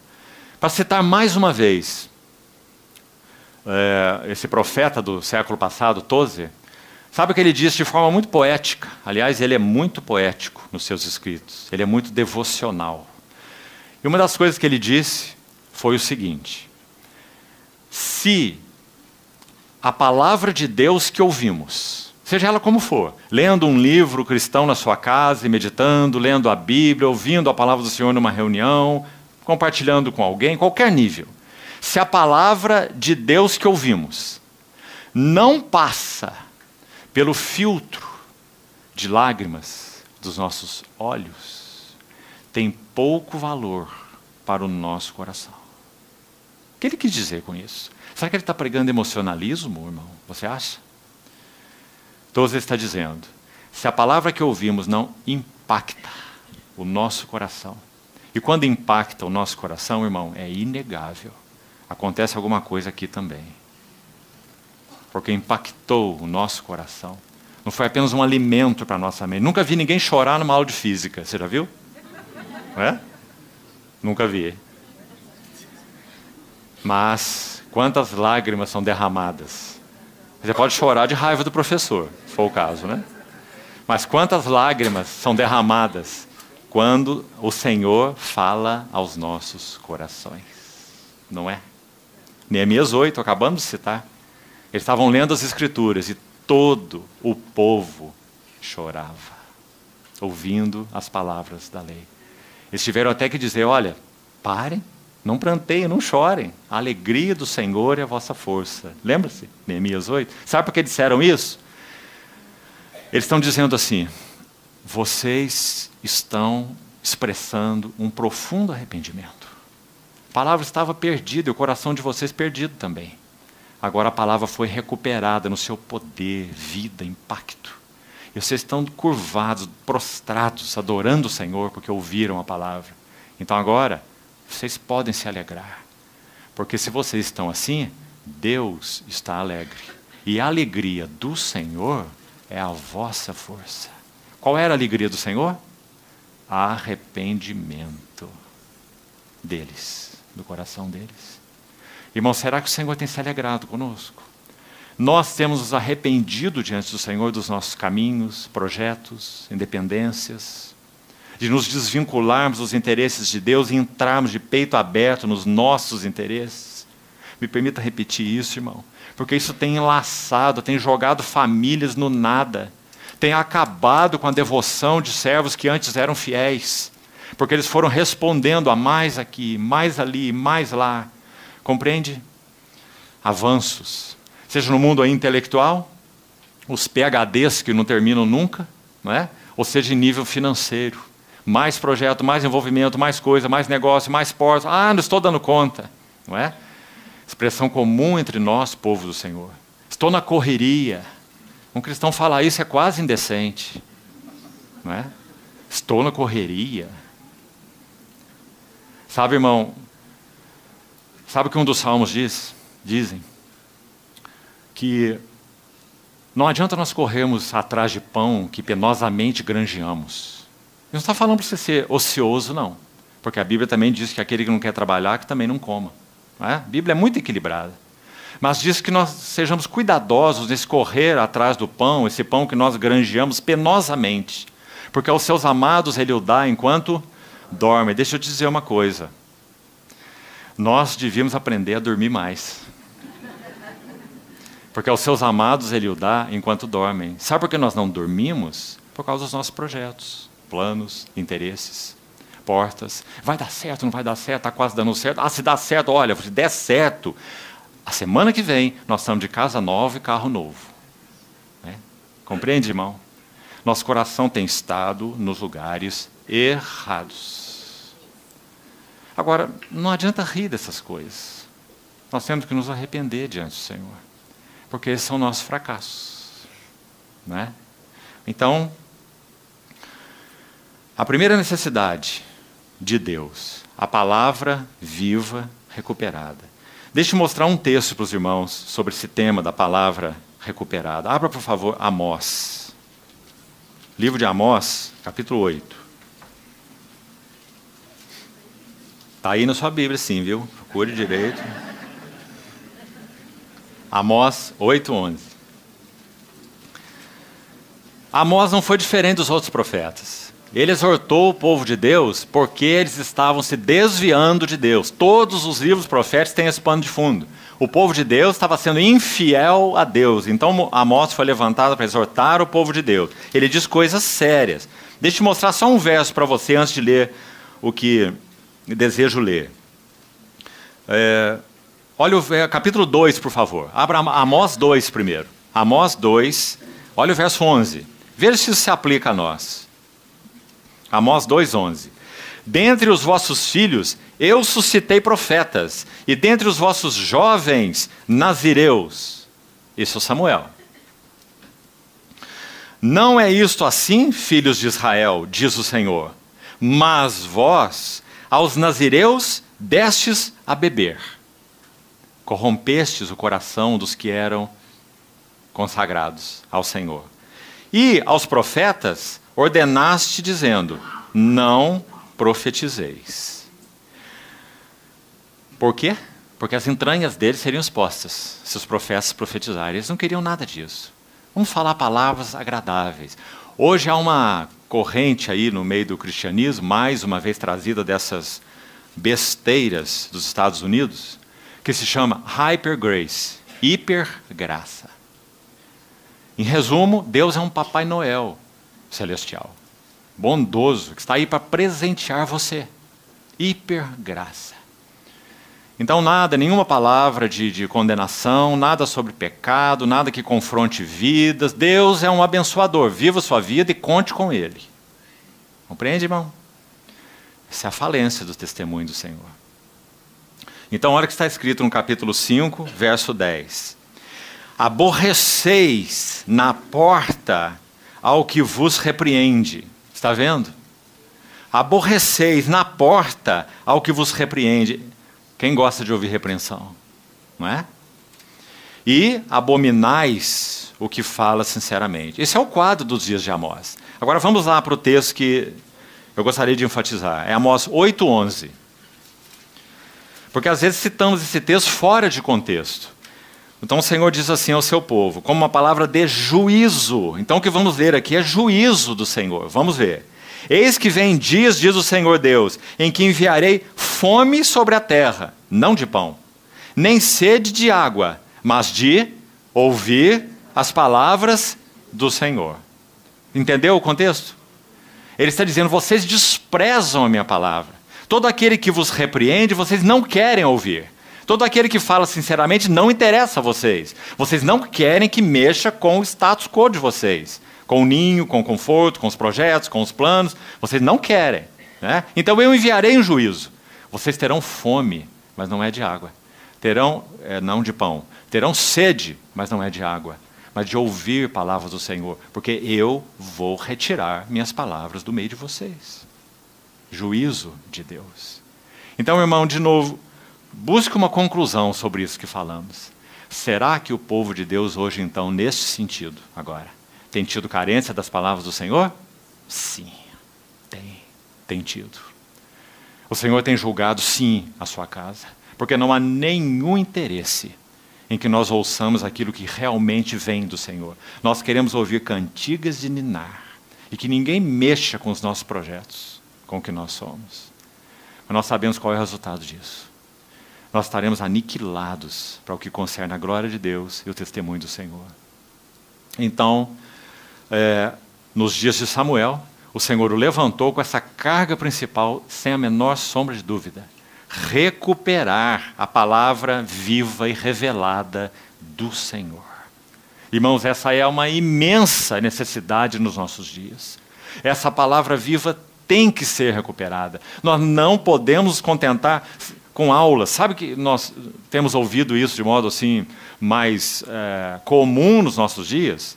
Para citar mais uma vez, esse profeta do século passado, Tozer, sabe o que ele disse de forma muito poética? Aliás, ele é muito poético nos seus escritos. Ele é muito devocional. E uma das coisas que ele disse foi o seguinte: se a palavra de Deus que ouvimos, seja ela como for, lendo um livro cristão na sua casa e meditando, lendo a Bíblia, ouvindo a palavra do Senhor numa reunião, compartilhando com alguém, qualquer nível, se a palavra de Deus que ouvimos não passa pelo filtro de lágrimas dos nossos olhos, tem pouco valor para o nosso coração. O que ele quis dizer com isso? Será que ele está pregando emocionalismo, irmão? Você acha? Tozer está dizendo, se a palavra que ouvimos não impacta o nosso coração, e quando impacta o nosso coração, irmão, é inegável. Acontece alguma coisa aqui também. Porque impactou o nosso coração. Não foi apenas um alimento para a nossa mente. Nunca vi ninguém chorar numa aula de física. Você já viu? Não é? Nunca vi. Mas quantas lágrimas são derramadas? Você pode chorar de raiva do professor, se for o caso, né? Mas quantas lágrimas são derramadas quando o Senhor fala aos nossos corações? Não é? Neemias 8, acabamos de citar. Eles estavam lendo as Escrituras e todo o povo chorava, ouvindo as palavras da lei. Eles tiveram até que dizer, olha, parem, não planteiem, não chorem. A alegria do Senhor é a vossa força. Lembra-se? Neemias 8. Sabe por que disseram isso? Eles estão dizendo assim, vocês estão expressando um profundo arrependimento. A palavra estava perdida e o coração de vocês perdido também. Agora a palavra foi recuperada no seu poder, vida, impacto. E vocês estão curvados, prostrados, adorando o Senhor porque ouviram a palavra. Então agora, vocês podem se alegrar. Porque se vocês estão assim, Deus está alegre. E a alegria do Senhor é a vossa força. Qual era a alegria do Senhor? Arrependimento deles, do coração deles. Irmão, será que o Senhor tem se alegrado conosco? Nós temos nos arrependido diante do Senhor dos nossos caminhos, projetos, independências. de nos desvincularmos dos interesses de Deus e entrarmos de peito aberto nos nossos interesses. Me permita repetir isso, irmão, porque isso tem enlaçado, tem jogado famílias no nada, tem acabado com a devoção de servos que antes eram fiéis, porque eles foram respondendo a mais aqui, mais ali, mais lá. Compreende? Avanços, seja no mundo aí intelectual, os PhDs que não terminam nunca, não é? Ou seja, em nível financeiro. Mais projeto, mais envolvimento, mais coisa, mais negócio, mais portas. Ah, não estou dando conta. Não é? Expressão comum entre nós, povo do Senhor. Estou na correria. Um cristão falar isso é quase indecente. Não é? Estou na correria. Sabe, irmão, sabe o que um dos salmos dizem? Que não adianta nós corrermos atrás de pão que penosamente granjeamos. Não está falando para você ser ocioso, não. Porque a Bíblia também diz que aquele que não quer trabalhar, que também não coma. Não é? A Bíblia é muito equilibrada. Mas diz que nós sejamos cuidadosos nesse correr atrás do pão, esse pão que nós granjeamos penosamente. Porque aos seus amados Ele o dá enquanto dorme. Deixa eu te dizer uma coisa. Nós devíamos aprender a dormir mais. Porque aos seus amados Ele o dá enquanto dormem. Sabe por que nós não dormimos? Por causa dos nossos projetos, planos, interesses, portas. Vai dar certo, não vai dar certo, está quase dando certo. Ah, se dá certo, olha, se der certo, a semana que vem nós estamos de casa nova e carro novo. Né? Compreende, irmão? Nosso coração tem estado nos lugares errados. Agora, não adianta rir dessas coisas. Nós temos que nos arrepender diante do Senhor. Porque esses são nossos fracassos. Né? Então, a primeira necessidade de Deus, a palavra viva recuperada. Deixa eu mostrar um texto para os irmãos sobre esse tema da palavra recuperada. Abra, por favor, Amós. Livro de Amós, capítulo 8. Está aí na sua Bíblia, sim, viu? Procure direito. Amós 8:11. Amós não foi diferente dos outros profetas. Ele exortou o povo de Deus porque eles estavam se desviando de Deus. Todos os livros proféticos têm esse pano de fundo. O povo de Deus estava sendo infiel a Deus. Então Amós foi levantado para exortar o povo de Deus. Ele diz coisas sérias. Deixa eu mostrar só um verso para você antes de ler o que desejo ler. Olha o capítulo 2, por favor. Abra Amós 2 primeiro. Amós 2, olha o verso 11. Veja se isso se aplica a nós. Amós 2:11. Dentre os vossos filhos eu suscitei profetas, e dentre os vossos jovens nazireus. Isso é Samuel. Não é isto assim, filhos de Israel, diz o Senhor, mas vós aos nazireus destes a beber. Corrompestes o coração dos que eram consagrados ao Senhor. E aos profetas ordenaste dizendo, não profetizeis. Por quê? Porque as entranhas deles seriam expostas, se os profetas profetizarem. Eles não queriam nada disso. Vamos falar palavras agradáveis. Hoje há uma corrente aí no meio do cristianismo, mais uma vez trazida dessas besteiras dos Estados Unidos, que se chama Hyper Grace, hipergraça. Em resumo, Deus é um Papai Noel celestial, bondoso, que está aí para presentear você. Hipergraça. Então nada, nenhuma palavra de condenação, nada sobre pecado, nada que confronte vidas. Deus é um abençoador. Viva a sua vida e conte com Ele. Compreende, irmão? Essa é a falência do testemunho do Senhor. Então olha o que está escrito no capítulo 5, verso 10. Aborreceis na porta ao que vos repreende. Está vendo? Aborreceis na porta ao que vos repreende. Quem gosta de ouvir repreensão? Não é? E abominais o que fala sinceramente. Esse é o quadro dos dias de Amós. Agora vamos lá para o texto que eu gostaria de enfatizar. É Amós 8:11. Porque às vezes citamos esse texto fora de contexto. Então o Senhor diz assim ao seu povo, como uma palavra de juízo. Então o que vamos ler aqui é juízo do Senhor. Vamos ver. Eis que vem dias, diz o Senhor Deus, em que enviarei fome sobre a terra, não de pão, nem sede de água, mas de ouvir as palavras do Senhor. Entendeu o contexto? Ele está dizendo, vocês desprezam a minha palavra. Todo aquele que vos repreende, vocês não querem ouvir. Todo aquele que fala sinceramente não interessa a vocês. Vocês não querem que mexa com o status quo de vocês. Com o ninho, com o conforto, com os projetos, com os planos. Vocês não querem. Né? Então eu enviarei um juízo. Vocês terão fome, mas não é de água. Terão, não de pão. Terão sede, mas não é de água. Mas de ouvir palavras do Senhor. Porque eu vou retirar minhas palavras do meio de vocês. Juízo de Deus. Então, irmão, de novo, busque uma conclusão sobre isso que falamos. Será que o povo de Deus hoje, então, nesse sentido, agora, tem tido carência das palavras do Senhor? Sim, tem tido. O Senhor tem julgado, sim, a sua casa, porque não há nenhum interesse em que nós ouçamos aquilo que realmente vem do Senhor. Nós queremos ouvir cantigas de ninar, e que ninguém mexa com os nossos projetos, com o que nós somos. Mas nós sabemos qual é o resultado disso. Nós estaremos aniquilados para o que concerne a glória de Deus e o testemunho do Senhor. Então, nos dias de Samuel, o Senhor o levantou com essa carga principal, sem a menor sombra de dúvida. Recuperar a palavra viva e revelada do Senhor. Irmãos, essa é uma imensa necessidade nos nossos dias. Essa palavra viva tem que ser recuperada. Nós não podemos nos contentar com aulas. Sabe que nós temos ouvido isso de modo assim mais comum nos nossos dias?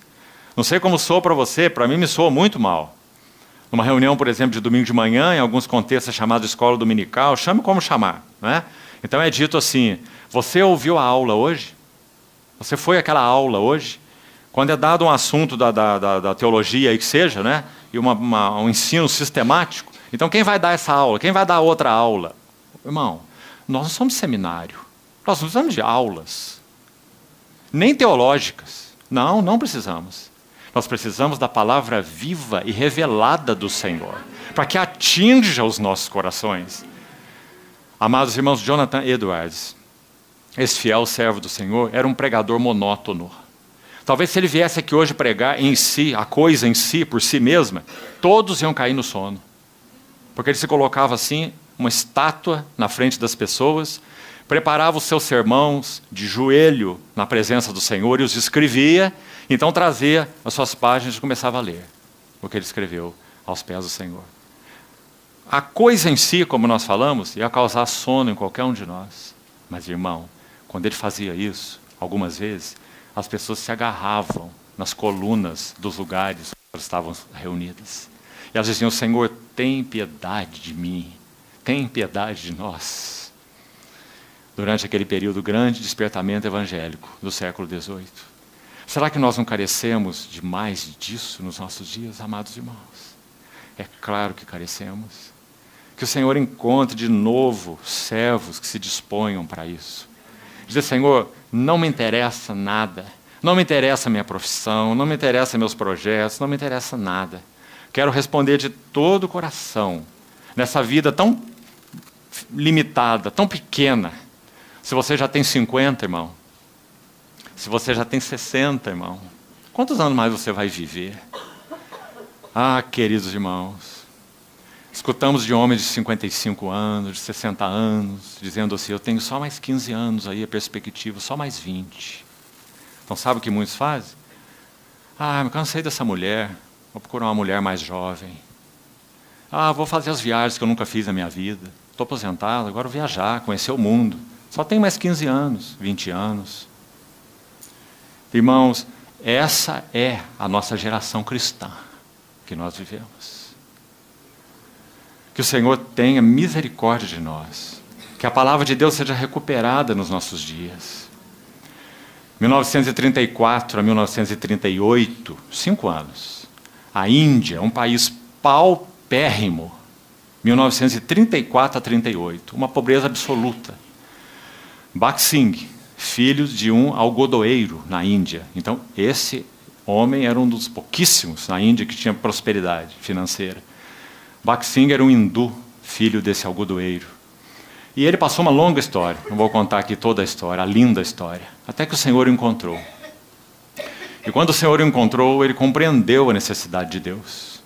Não sei como soa para você, para mim me soa muito mal. Numa reunião, por exemplo, de domingo de manhã, em alguns contextos é chamado escola dominical, chame como chamar. Né? Então é dito assim, você ouviu a aula hoje? Você foi àquela aula hoje? Quando é dado um assunto da teologia aí que seja, né? E um ensino sistemático, então quem vai dar essa aula? Quem vai dar outra aula? Irmão, nós não somos seminário, nós não precisamos de aulas, nem teológicas. Não precisamos. Nós precisamos da palavra viva e revelada do Senhor, para que atinja os nossos corações. Amados irmãos, Jonathan Edwards, esse fiel servo do Senhor, era um pregador monótono. Talvez se ele viesse aqui hoje pregar em si, a coisa em si, por si mesma, todos iam cair no sono. Porque ele se colocava assim, uma estátua na frente das pessoas, preparava os seus sermãos de joelho na presença do Senhor e os escrevia, então trazia as suas páginas e começava a ler o que ele escreveu aos pés do Senhor. A coisa em si, como nós falamos, ia causar sono em qualquer um de nós. Mas, irmão, quando ele fazia isso, algumas vezes, as pessoas se agarravam nas colunas dos lugares onde estavam reunidas. E elas diziam, Senhor, tem piedade de mim, tem piedade de nós. Durante aquele período grande de despertamento evangélico do século XVIII. Será que nós não carecemos de mais disso nos nossos dias, amados irmãos? É claro que carecemos. Que o Senhor encontre de novo servos que se disponham para isso. Dizer, Senhor, não me interessa nada, não me interessa a minha profissão, não me interessa meus projetos, não me interessa nada. Quero responder de todo o coração, nessa vida tão limitada, tão pequena. Se você já tem 50, irmão, se você já tem 60, irmão, quantos anos mais você vai viver? Ah, queridos irmãos, escutamos de homens de 55 anos, de 60 anos, dizendo assim, eu tenho só mais 15 anos aí, a perspectiva, só mais 20. Então sabe o que muitos fazem? Ah, me cansei dessa mulher, vou procurar uma mulher mais jovem. Ah, vou fazer as viagens que eu nunca fiz na minha vida. Estou aposentado, agora vou viajar, conhecer o mundo. Só tenho mais 15 anos, 20 anos. Irmãos, essa é a nossa geração cristã que nós vivemos. Que o Senhor tenha misericórdia de nós. Que a palavra de Deus seja recuperada nos nossos dias. 1934 a 1938, 5 anos. A Índia, um país paupérrimo. 1934 a 38, uma pobreza absoluta. Bhagat Singh, filho de um algodoeiro na Índia. Então, esse homem era um dos pouquíssimos na Índia que tinha prosperidade financeira. Bhagat Singh era um hindu, filho desse algodoeiro. E ele passou uma longa história, não vou contar aqui toda a história, a linda história, até que o Senhor o encontrou. E quando o Senhor o encontrou, ele compreendeu a necessidade de Deus.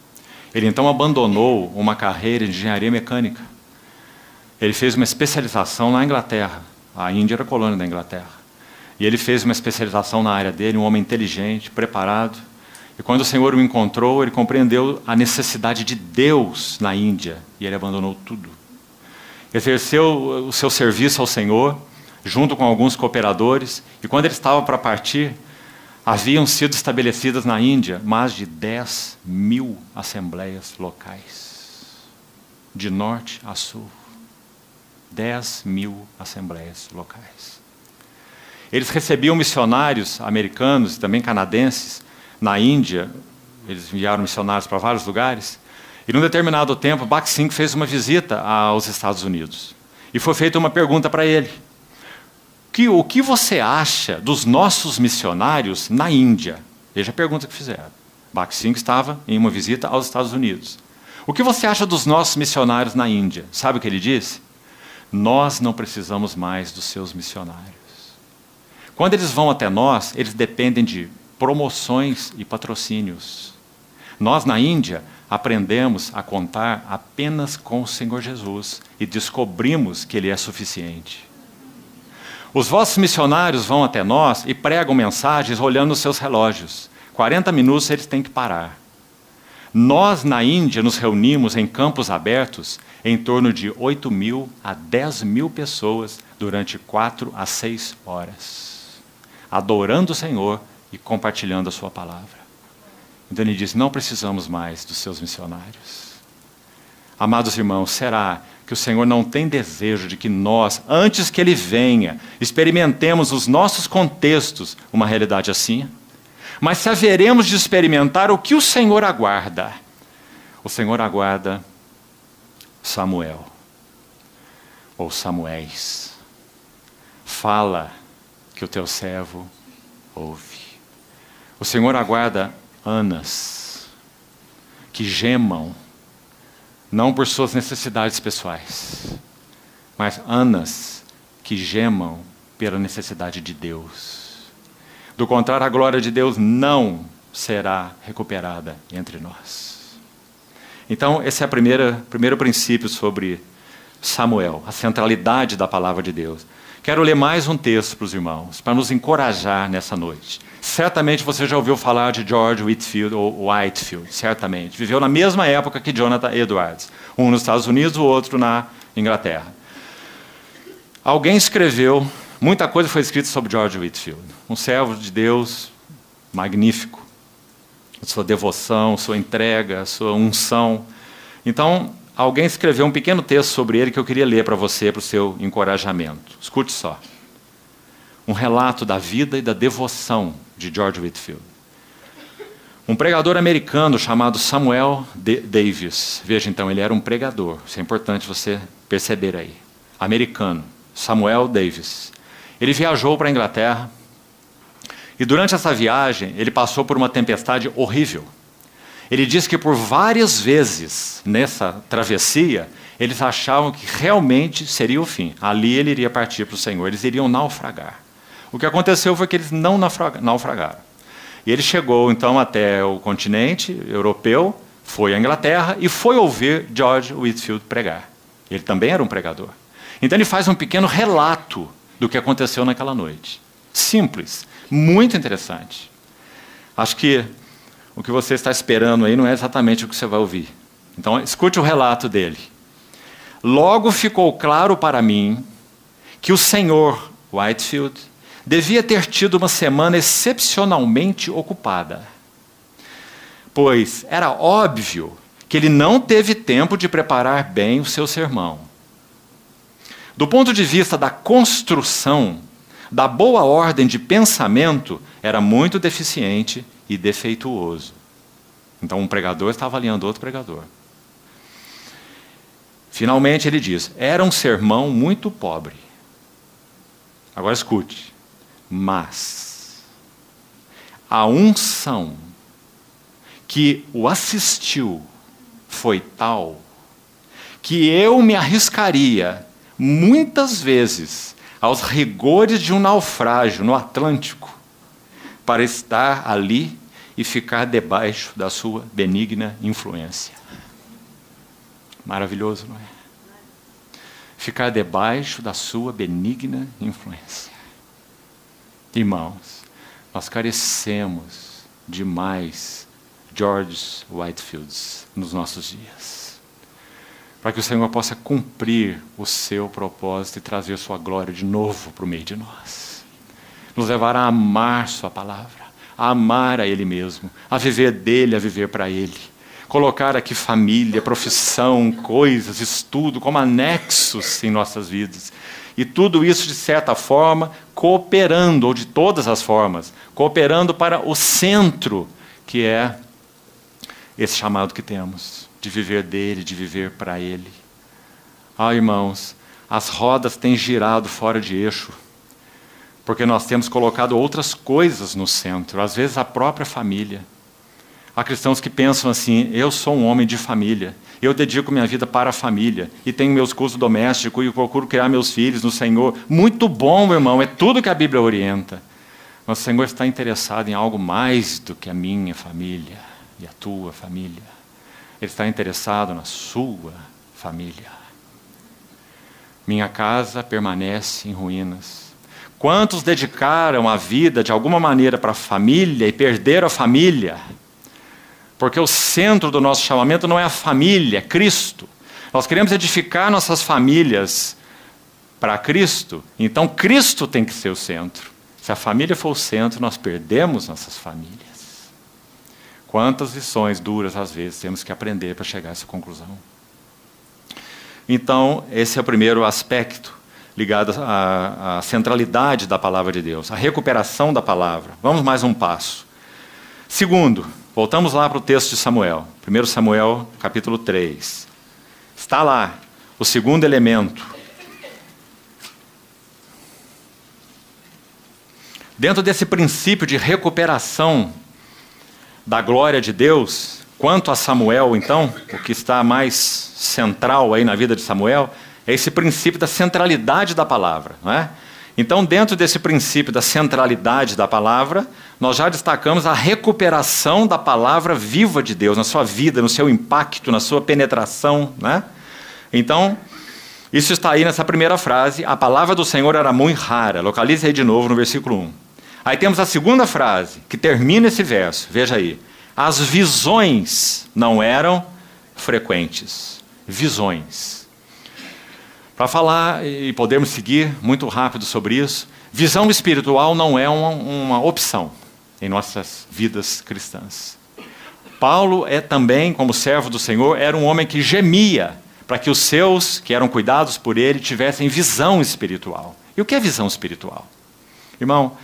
Ele então abandonou uma carreira de engenharia mecânica. Ele fez uma especialização na Inglaterra. A Índia era colônia da Inglaterra. E ele fez uma especialização na área dele, um homem inteligente, preparado. E quando o Senhor o encontrou, ele compreendeu a necessidade de Deus na Índia. E ele abandonou tudo. Exerceu o seu serviço ao Senhor, junto com alguns cooperadores. E quando ele estava para partir, haviam sido estabelecidas na Índia mais de 10.000 assembleias locais. De norte a sul. 10.000 assembleias locais. Eles recebiam missionários americanos e também canadenses na Índia. Eles enviaram missionários para vários lugares. E num determinado tempo, Bhagat Singh fez uma visita aos Estados Unidos. E foi feita uma pergunta para ele. O que você acha dos nossos missionários na Índia? Veja a pergunta que fizeram. Bhagat Singh estava em uma visita aos Estados Unidos. O que você acha dos nossos missionários na Índia? Sabe o que ele disse? Nós não precisamos mais dos seus missionários. Quando eles vão até nós, eles dependem de promoções e patrocínios. Nós, na Índia, aprendemos a contar apenas com o Senhor Jesus e descobrimos que Ele é suficiente. Os vossos missionários vão até nós e pregam mensagens olhando os seus relógios. 40 minutos eles têm que parar. Nós, na Índia, nos reunimos em campos abertos em torno de 8.000 a 10.000 pessoas durante 4 a 6 horas, adorando o Senhor e compartilhando a sua palavra. Então ele diz, não precisamos mais dos seus missionários. Amados irmãos, será que o Senhor não tem desejo de que nós, antes que Ele venha, experimentemos nos nossos contextos uma realidade assim? Mas se haveremos de experimentar o que o Senhor aguarda? O Senhor aguarda Samuel, ou Samuéis. Fala que o teu servo ouve. O Senhor aguarda Anas, que gemam, não por suas necessidades pessoais, mas Anas que gemam pela necessidade de Deus. Do contrário, a glória de Deus não será recuperada entre nós. Então, esse é o primeiro princípio sobre Samuel, a centralidade da palavra de Deus. Quero ler mais um texto para os irmãos, para nos encorajar nessa noite. Certamente você já ouviu falar de George Whitefield, ou Whitefield, certamente. Viveu na mesma época que Jonathan Edwards. Um nos Estados Unidos, o outro na Inglaterra. Alguém escreveu, muita coisa foi escrita sobre George Whitefield. Um servo de Deus magnífico. Sua devoção, sua entrega, sua unção. Então, alguém escreveu um pequeno texto sobre ele que eu queria ler para você, para o seu encorajamento. Escute só. Um relato da vida e da devoção de George Whitefield. Um pregador americano chamado Samuel Davis. Veja, então, ele era um pregador. Isso é importante você perceber aí. Americano. Samuel Davis. Ele viajou para a Inglaterra. E durante essa viagem, ele passou por uma tempestade horrível. Ele diz que por várias vezes nessa travessia, eles achavam que realmente seria o fim. Ali ele iria partir para o Senhor, eles iriam naufragar. O que aconteceu foi que eles não naufragaram. E ele chegou então até o continente europeu, foi à Inglaterra e foi ouvir George Whitefield pregar. Ele também era um pregador. Então ele faz um pequeno relato do que aconteceu naquela noite. Simples, muito interessante. Acho que o que você está esperando aí não é exatamente o que você vai ouvir. Então, escute o relato dele. Logo ficou claro para mim que o senhor Whitefield devia ter tido uma semana excepcionalmente ocupada, pois era óbvio que ele não teve tempo de preparar bem o seu sermão. Do ponto de vista da construção, da boa ordem de pensamento, era muito deficiente e defeituoso. Então um pregador estava avaliando outro pregador. Finalmente ele diz, era um sermão muito pobre. Agora escute. Mas a unção que o assistiu foi tal que eu me arriscaria, muitas vezes, aos rigores de um naufrágio no Atlântico, para estar ali e ficar debaixo da sua benigna influência. Maravilhoso, não é? Ficar debaixo da sua benigna influência. Irmãos, nós carecemos de mais George Whitefields nos nossos dias, para que o Senhor possa cumprir o seu propósito e trazer sua glória de novo para o meio de nós. Nos levar a amar sua palavra, a amar a Ele mesmo, a viver dele, a viver para Ele. Colocar aqui família, profissão, coisas, estudo, como anexos em nossas vidas. E tudo isso, de certa forma, cooperando, ou de todas as formas, cooperando para o centro, que é esse chamado que temos, de viver dele, de viver para Ele. Ah, irmãos, as rodas têm girado fora de eixo, porque nós temos colocado outras coisas no centro, às vezes a própria família. Há cristãos que pensam assim: eu sou um homem de família, eu dedico minha vida para a família, e tenho meus cursos domésticos, e procuro criar meus filhos no Senhor. Muito bom, meu irmão, é tudo que a Bíblia orienta. Mas o Senhor está interessado em algo mais do que a minha família e a tua família. Ele está interessado na sua família. Minha casa permanece em ruínas. Quantos dedicaram a vida de alguma maneira para a família e perderam a família? Porque o centro do nosso chamamento não é a família, é Cristo. Nós queremos edificar nossas famílias para Cristo, então Cristo tem que ser o centro. Se a família for o centro, nós perdemos nossas famílias. Quantas lições duras, às vezes, temos que aprender para chegar a essa conclusão. Então, esse é o primeiro aspecto ligado à centralidade da palavra de Deus, a recuperação da palavra. Vamos mais um passo. Segundo, voltamos lá para o texto de Samuel, 1 Samuel, capítulo 3. Está lá o segundo elemento. Dentro desse princípio de recuperação da glória de Deus, quanto a Samuel, então, o que está mais central aí na vida de Samuel, é esse princípio da centralidade da palavra, não é? Então, dentro desse princípio da centralidade da palavra, nós já destacamos a recuperação da palavra viva de Deus na sua vida, no seu impacto, na sua penetração, né? Então, isso está aí nessa primeira frase: a palavra do Senhor era muito rara. Localize aí de novo no versículo 1. Aí temos a segunda frase, que termina esse verso. Veja aí. As visões não eram frequentes. Visões. Para falar e podermos seguir muito rápido sobre isso, visão espiritual não é uma opção em nossas vidas cristãs. Paulo é também, como servo do Senhor, era um homem que gemia para que os seus, que eram cuidados por ele, tivessem visão espiritual. E o que é visão espiritual? Irmão,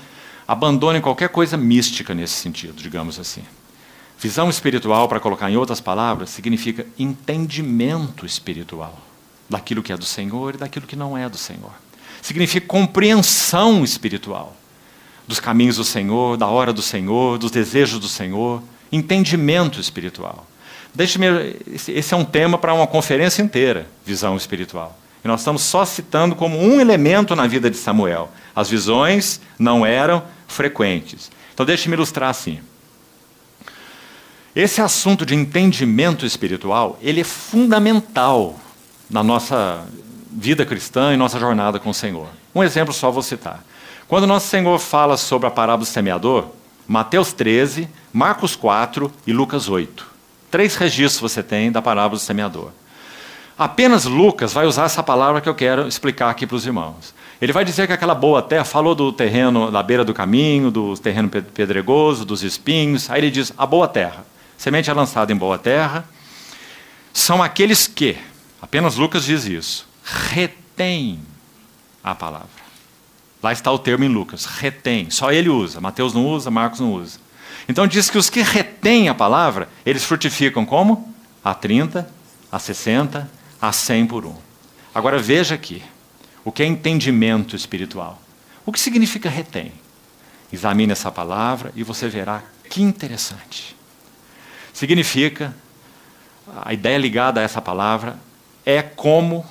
abandone qualquer coisa mística nesse sentido, digamos assim. Visão espiritual, para colocar em outras palavras, significa entendimento espiritual daquilo que é do Senhor e daquilo que não é do Senhor. Significa compreensão espiritual dos caminhos do Senhor, da hora do Senhor, dos desejos do Senhor, entendimento espiritual. Esse é um tema para uma conferência inteira, visão espiritual. E nós estamos só citando como um elemento na vida de Samuel. As visões não eram frequentes. Então deixe-me ilustrar assim. Esse assunto de entendimento espiritual, ele é fundamental na nossa vida cristã e nossa jornada com o Senhor. Um exemplo só vou citar. Quando nosso Senhor fala sobre a parábola do semeador, Mateus 13, Marcos 4 e Lucas 8. 3 registros você tem da parábola do semeador. Apenas Lucas vai usar essa palavra que eu quero explicar aqui para os irmãos. Ele vai dizer que aquela boa terra, falou do terreno da beira do caminho, do terreno pedregoso, dos espinhos. Aí ele diz, a boa terra. Semente é lançada em boa terra. São aqueles que, apenas Lucas diz isso, retém a palavra. Lá está o termo em Lucas, retém. Só ele usa, Mateus não usa, Marcos não usa. Então diz que os que retêm a palavra, eles frutificam como? A 30, a 60, a 100 por um. Agora veja aqui, o que é entendimento espiritual? O que significa retém? Examine essa palavra e você verá que interessante. Significa, a ideia ligada a essa palavra é como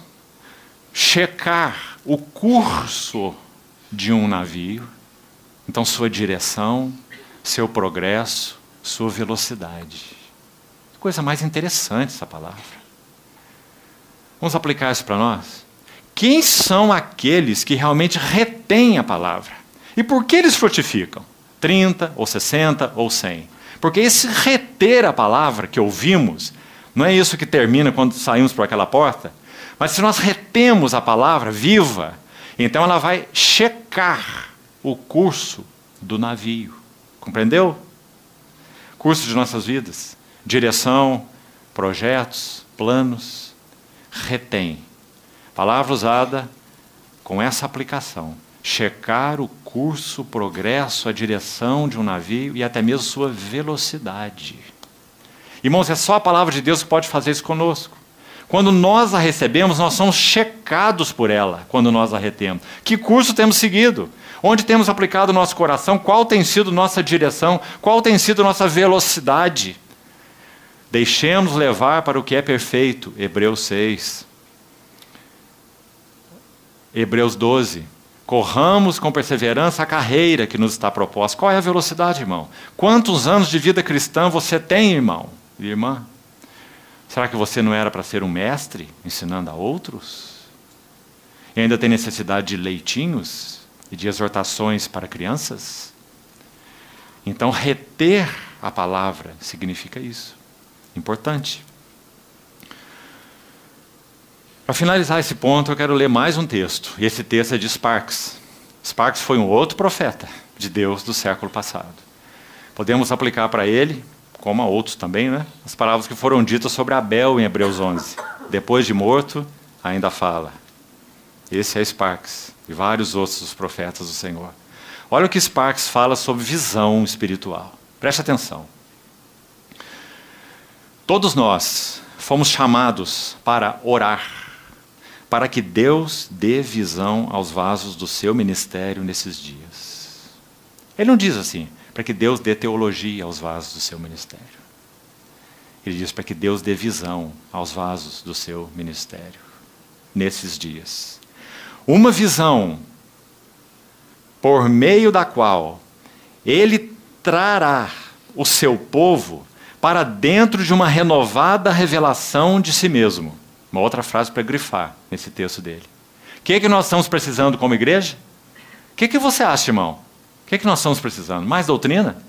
checar o curso de um navio. Então, sua direção, seu progresso, sua velocidade. Coisa mais interessante essa palavra. Vamos aplicar isso para nós? Quem são aqueles que realmente retêm a palavra? E por que eles frutificam? 30, ou 60, ou 100? Porque esse reter a palavra que ouvimos, não é isso que termina quando saímos por aquela porta, mas se nós retemos a palavra viva, então ela vai checar o curso do navio. Compreendeu? Curso de nossas vidas. Direção, projetos, planos. Retém. Palavra usada com essa aplicação. Checar o curso, o progresso, a direção de um navio e até mesmo sua velocidade. Irmãos, é só a palavra de Deus que pode fazer isso conosco. Quando nós a recebemos, nós somos checados por ela, quando nós a retemos. Que curso temos seguido? Onde temos aplicado o nosso coração? Qual tem sido nossa direção? Qual tem sido nossa velocidade? Deixemos levar para o que é perfeito. Hebreus 6. Hebreus 12. Corramos com perseverança a carreira que nos está proposta. Qual é a velocidade, irmão? Quantos anos de vida cristã você tem, irmão e irmã? Será que você não era para ser um mestre, ensinando a outros? E ainda tem necessidade de leitinhos e de exortações para crianças? Então, reter a palavra significa isso. Importante. Para finalizar esse ponto, eu quero ler mais um texto. E esse texto é de Sparks. Sparks foi um outro profeta de Deus do século passado. Podemos aplicar para ele, como a outros também, né? As palavras que foram ditas sobre Abel em Hebreus 11. Depois de morto, ainda fala. Esse é Sparks e vários outros dos profetas do Senhor. Olha o que Sparks fala sobre visão espiritual. Preste atenção. Todos nós fomos chamados para orar, para que Deus dê visão aos vasos do seu ministério nesses dias. Ele não diz assim, para que Deus dê teologia aos vasos do seu ministério. Ele diz para que Deus dê visão aos vasos do seu ministério nesses dias. Uma visão por meio da qual Ele trará o seu povo para dentro de uma renovada revelação de si mesmo. Uma outra frase para grifar nesse texto dele. O que nós estamos precisando como igreja? O que você acha, irmão? O que nós estamos precisando? Mais doutrina?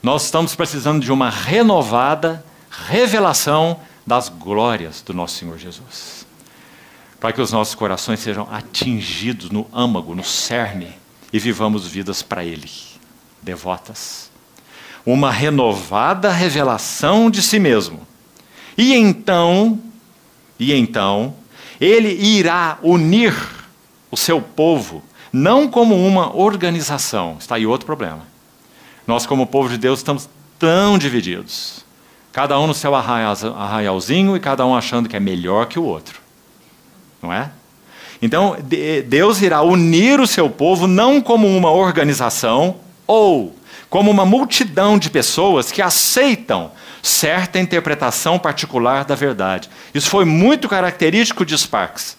Nós estamos precisando de uma renovada revelação das glórias do nosso Senhor Jesus. Para que os nossos corações sejam atingidos no âmago, no cerne, e vivamos vidas para Ele, devotas. Uma renovada revelação de si mesmo. E então, Ele irá unir o seu povo, não como uma organização. Está aí outro problema. Nós, como povo de Deus, estamos tão divididos. Cada um no seu arraialzinho e cada um achando que é melhor que o outro. Não é? Então, Deus irá unir o seu povo não como uma organização ou como uma multidão de pessoas que aceitam certa interpretação particular da verdade. Isso foi muito característico de Sparks.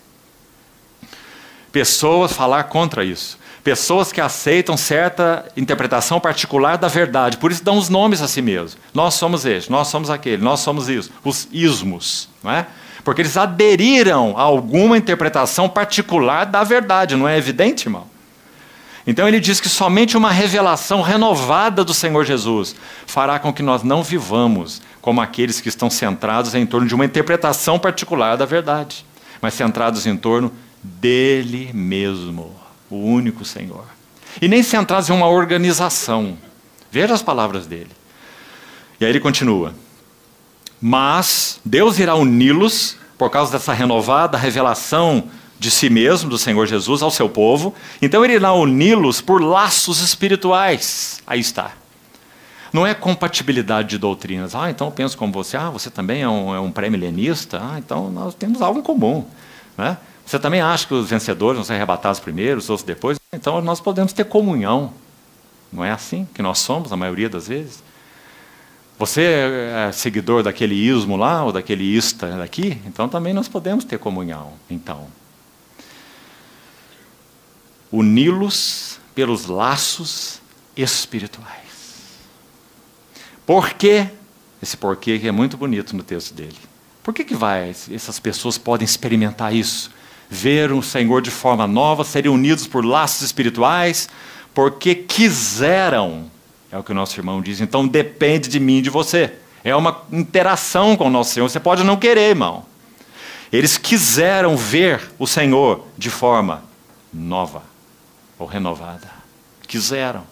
Pessoas falar contra isso. Pessoas que aceitam certa interpretação particular da verdade. Por isso dão os nomes a si mesmos. Nós somos este, nós somos aquele, nós somos isso. Os ismos. Não é? Porque eles aderiram a alguma interpretação particular da verdade. Não é evidente, irmão? Então ele diz que somente uma revelação renovada do Senhor Jesus fará com que nós não vivamos como aqueles que estão centrados em torno de uma interpretação particular da verdade, mas centrados em torno dele mesmo, o único Senhor. E nem centrados em uma organização. Veja as palavras dele. E aí ele continua. Mas Deus irá uni-los por causa dessa renovada revelação de si mesmo, do Senhor Jesus, ao seu povo. Então Ele irá uni-los por laços espirituais. Aí está. Não é compatibilidade de doutrinas. Então eu penso como você. Você também é um pré-milenista. Então nós temos algo em comum. Né? Você também acha que os vencedores vão ser arrebatados primeiro, os outros depois? Então nós podemos ter comunhão. Não é assim que nós somos, a maioria das vezes? Você é seguidor daquele ismo lá, ou daquele ista daqui? Então também nós podemos ter comunhão. Então, uni-los pelos laços espirituais. Por quê? Esse porquê que é muito bonito no texto dele. Por que essas pessoas podem experimentar isso? Ver o Senhor de forma nova, serem unidos por laços espirituais, porque quiseram. É o que o nosso irmão diz. Então depende de mim e de você. É uma interação com o nosso Senhor. Você pode não querer, irmão. Eles quiseram ver o Senhor de forma nova ou renovada. Quiseram.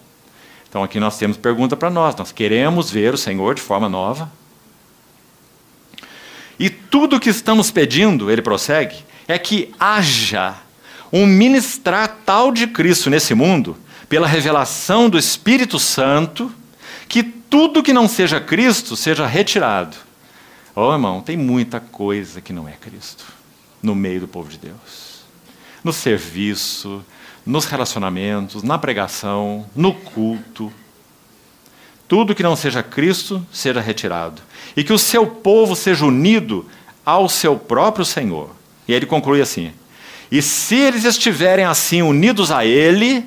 Então aqui nós temos pergunta para nós. Nós queremos ver o Senhor de forma nova? E tudo o que estamos pedindo, ele prossegue, é que haja um ministrar tal de Cristo nesse mundo, pela revelação do Espírito Santo, que tudo que não seja Cristo seja retirado. Oh, irmão, tem muita coisa que não é Cristo no meio do povo de Deus. No serviço, nos relacionamentos, na pregação, no culto. Tudo que não seja Cristo seja retirado. E que o seu povo seja unido ao seu próprio Senhor. E aí ele conclui assim: e se eles estiverem assim unidos a Ele,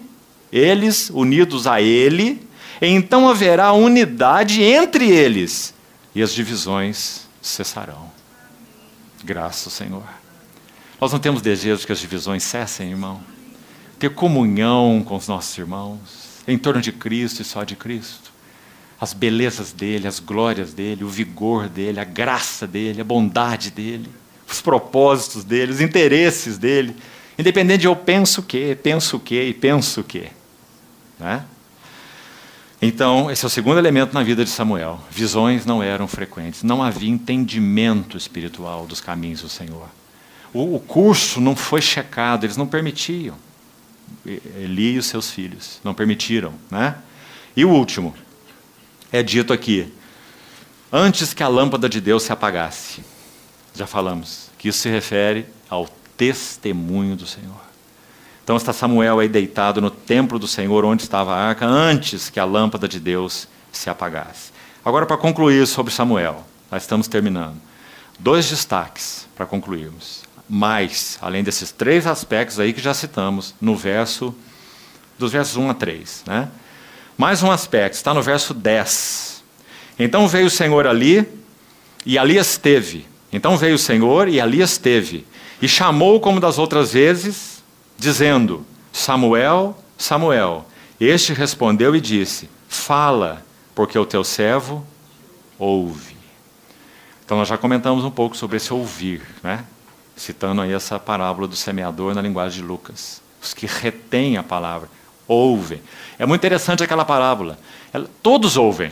eles unidos a Ele, então haverá unidade entre eles, e as divisões cessarão. Graças ao Senhor. Nós não temos desejo que as divisões cessem, irmão. Ter comunhão com os nossos irmãos, em torno de Cristo e só de Cristo. As belezas dEle, as glórias dEle, o vigor dEle, a graça dEle, a bondade dEle, os propósitos dEle, os interesses dEle. Independente de eu penso o quê, e penso o quê. Né? Então, esse é o segundo elemento na vida de Samuel. Visões não eram frequentes. Não havia entendimento espiritual dos caminhos do Senhor. O curso não foi checado, eles não permitiam. Eli e os seus filhos não permitiram. Né? E o último, é dito aqui, antes que a lâmpada de Deus se apagasse. Já falamos que isso se refere ao testemunho do Senhor. Então está Samuel aí deitado no templo do Senhor, onde estava a arca, antes que a lâmpada de Deus se apagasse. Agora, para concluir sobre Samuel, nós estamos terminando. 2 destaques para concluirmos. Mais, além desses 3 aspectos aí que já citamos, dos versos 1 a 3. Né? Mais um aspecto, está no verso 10. Então veio o Senhor ali, e ali esteve. Então veio o Senhor, e ali esteve. E chamou como das outras vezes, dizendo: Samuel, Samuel. Este respondeu e disse: fala, porque o teu servo ouve. Então nós já comentamos um pouco sobre esse ouvir, né? Citando aí essa parábola do semeador na linguagem de Lucas. Os que retêm a palavra, ouvem. É muito interessante aquela parábola. Todos ouvem.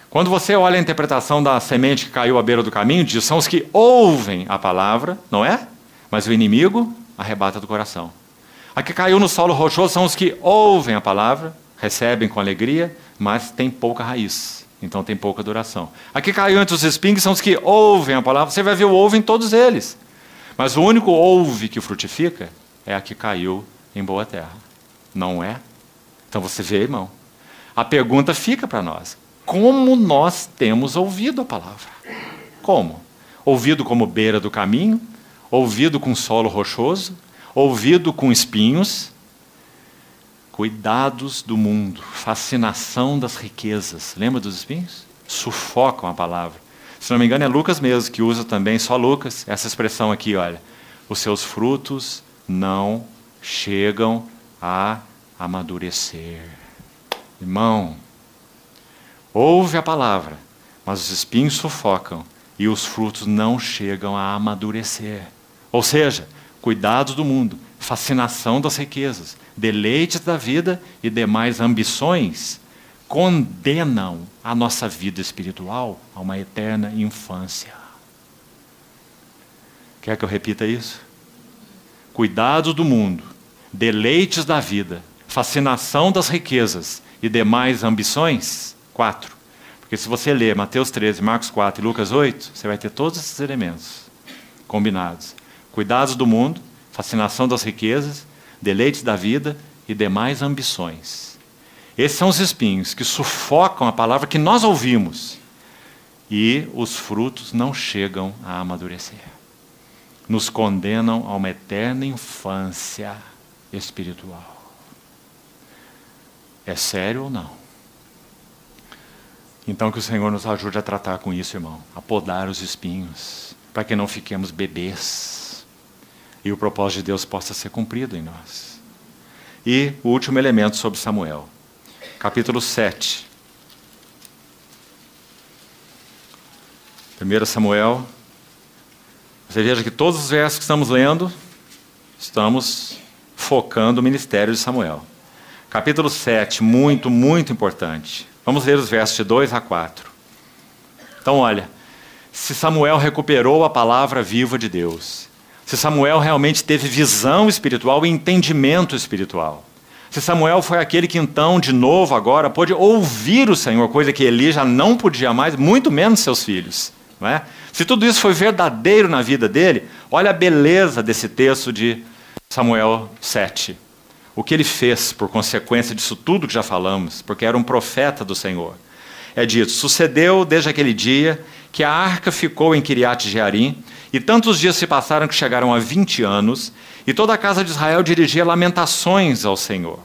Quando você olha a interpretação da semente que caiu à beira do caminho, diz: são os que ouvem a palavra, não é? Mas o inimigo arrebata do coração. A que caiu no solo rochoso são os que ouvem a palavra, recebem com alegria, mas tem pouca raiz, então tem pouca duração. A que caiu entre os espinhos são os que ouvem a palavra, você vai ver o ouve em todos eles. Mas o único ouve que frutifica é a que caiu em boa terra. Não é? Então você vê, irmão. A pergunta fica para nós: como nós temos ouvido a palavra? Como? Ouvido como beira do caminho? Ouvido com solo rochoso? Ouvido com espinhos? Cuidados do mundo, fascinação das riquezas. Lembra dos espinhos? Sufocam a palavra. Se não me engano é Lucas mesmo que usa também, só Lucas, essa expressão aqui, olha. Os seus frutos não chegam a amadurecer. Irmão, ouve a palavra, mas os espinhos sufocam e os frutos não chegam a amadurecer. Ou seja, cuidados do mundo, fascinação das riquezas, deleites da vida e demais ambições condenam a nossa vida espiritual a uma eterna infância. Quer que eu repita isso? Cuidados do mundo, deleites da vida, fascinação das riquezas e demais ambições. 4. Porque se você ler Mateus 13, Marcos 4 e Lucas 8, você vai ter todos esses elementos combinados. Cuidados do mundo, fascinação das riquezas, deleites da vida e demais ambições. Esses são os espinhos que sufocam a palavra que nós ouvimos, e os frutos não chegam a amadurecer. Nos condenam a uma eterna infância espiritual. É sério ou não? Então que o Senhor nos ajude a tratar com isso, irmão, a podar os espinhos, para que não fiquemos bebês e o propósito de Deus possa ser cumprido em nós. E o último elemento sobre Samuel, capítulo 7. 1 Samuel, você veja que todos os versos que estamos lendo, estamos focando o ministério de Samuel. Capítulo 7, muito, muito importante. Vamos ler os versos de 2 a 4. Então, olha, se Samuel recuperou a palavra viva de Deus, se Samuel realmente teve visão espiritual e entendimento espiritual, se Samuel foi aquele que então, de novo agora, pôde ouvir o Senhor, coisa que Eli já não podia mais, muito menos seus filhos, não é? Se tudo isso foi verdadeiro na vida dele, olha a beleza desse texto de Samuel 7. O que ele fez por consequência disso tudo que já falamos, porque era um profeta do Senhor. É dito, sucedeu desde aquele dia que a arca ficou em Quiriate-Jearim, e tantos dias se passaram que chegaram a 20 anos, e toda a casa de Israel dirigia lamentações ao Senhor.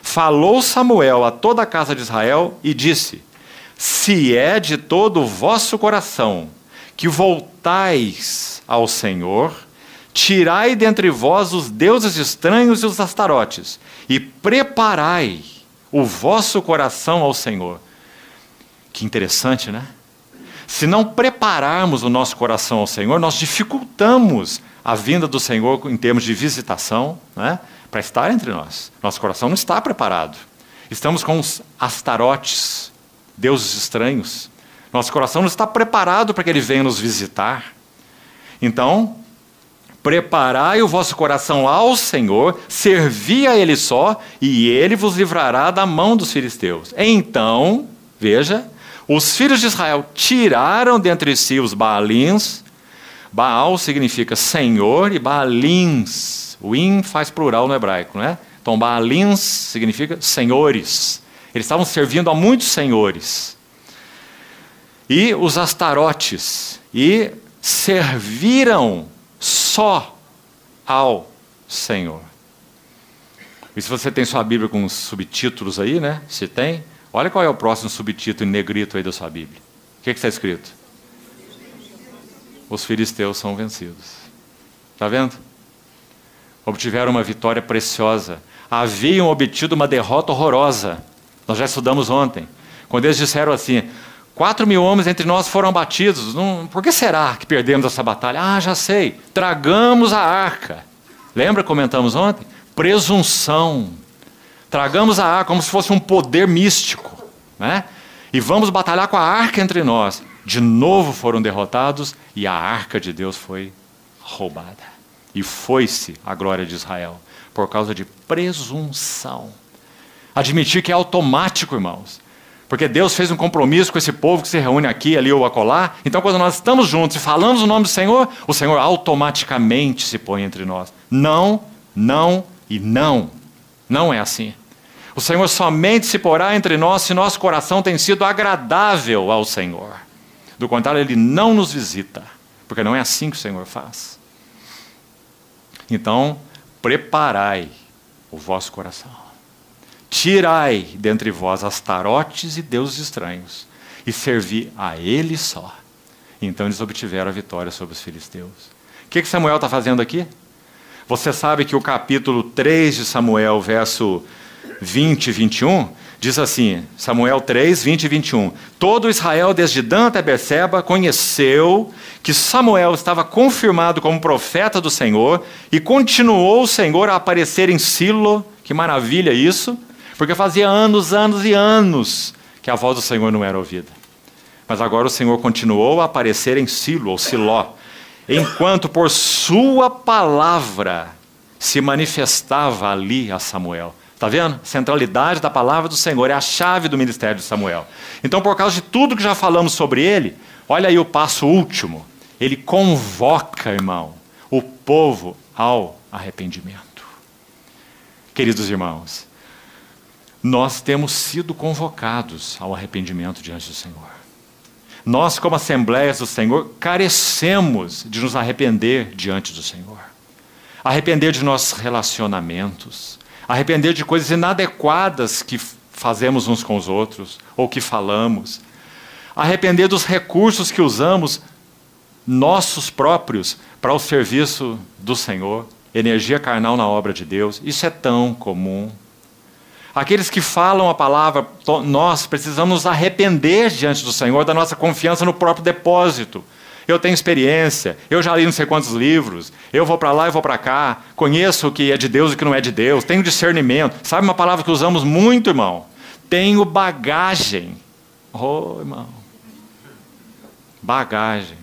Falou Samuel a toda a casa de Israel e disse, se é de todo o vosso coração que voltais ao Senhor, tirai dentre vós os deuses estranhos e os astarotes, e preparai o vosso coração ao Senhor. Que interessante, né? Se não prepararmos o nosso coração ao Senhor, nós dificultamos a vinda do Senhor em termos de visitação, né? Para estar entre nós. Nosso coração não está preparado. Estamos com os astarotes, deuses estranhos. Nosso coração não está preparado para que Ele venha nos visitar. Então, preparai o vosso coração ao Senhor, servi a Ele só, e Ele vos livrará da mão dos filisteus. Então, veja, os filhos de Israel tiraram dentre si os Baalins. Baal significa Senhor e Baalins. O in faz plural no hebraico, não é? Então, Baalins significa senhores. Eles estavam servindo a muitos senhores. E os astarotes. E serviram só ao Senhor. E se você tem sua Bíblia com subtítulos aí, né? Se tem, olha qual é o próximo subtítulo em negrito aí da sua Bíblia. O que está escrito? Os filisteus são vencidos. Está vendo? Obtiveram uma vitória preciosa. Haviam obtido uma derrota horrorosa. Nós já estudamos ontem. Quando eles disseram assim, 4.000 homens entre nós foram abatidos. Por que será que perdemos essa batalha? Ah, já sei. Tragamos a arca. Lembra que comentamos ontem? Presunção. Tragamos a arca como se fosse um poder místico, né? E vamos batalhar com a arca entre nós. De novo foram derrotados e a arca de Deus foi roubada. E foi-se a glória de Israel por causa de presunção. Admitir que é automático, irmãos. Porque Deus fez um compromisso com esse povo que se reúne aqui, ali ou acolá. Então, quando nós estamos juntos e falamos o nome do Senhor, o Senhor automaticamente se põe entre nós. Não, não e não. Não é assim. O Senhor somente se porá entre nós se nosso coração tem sido agradável ao Senhor. Do contrário, Ele não nos visita. Porque não é assim que o Senhor faz. Então, preparai o vosso coração. Tirai dentre vós astarotes e deuses estranhos, e servi a Ele só. Então eles obtiveram a vitória sobre os filisteus. O que Samuel está fazendo aqui? Você sabe que o capítulo 3 de Samuel, verso 20 e 21, diz assim, Samuel 3, 20 e 21. Todo Israel, desde Dan até Berseba, conheceu que Samuel estava confirmado como profeta do Senhor, e continuou o Senhor a aparecer em Silo. Que maravilha isso! Porque fazia anos, anos e anos que a voz do Senhor não era ouvida. Mas agora o Senhor continuou a aparecer em Silo, ou Siló, enquanto por sua palavra se manifestava ali a Samuel. Está vendo? A centralidade da palavra do Senhor é a chave do ministério de Samuel. Então, por causa de tudo que já falamos sobre ele, olha aí o passo último. Ele convoca, irmão, o povo ao arrependimento. Queridos irmãos, nós temos sido convocados ao arrependimento diante do Senhor. Nós, como Assembleias do Senhor, carecemos de nos arrepender diante do Senhor. Arrepender de nossos relacionamentos. Arrepender de coisas inadequadas que fazemos uns com os outros, ou que falamos. Arrepender dos recursos que usamos, nossos próprios, para o serviço do Senhor. Energia carnal na obra de Deus. Isso é tão comum. Aqueles que falam a palavra, nós precisamos nos arrepender diante do Senhor da nossa confiança no próprio depósito. Eu tenho experiência, eu já li não sei quantos livros, eu vou para lá e vou para cá, conheço o que é de Deus e o que não é de Deus, tenho discernimento. Sabe uma palavra que usamos muito, irmão? Tenho bagagem. Oh, irmão. Bagagem.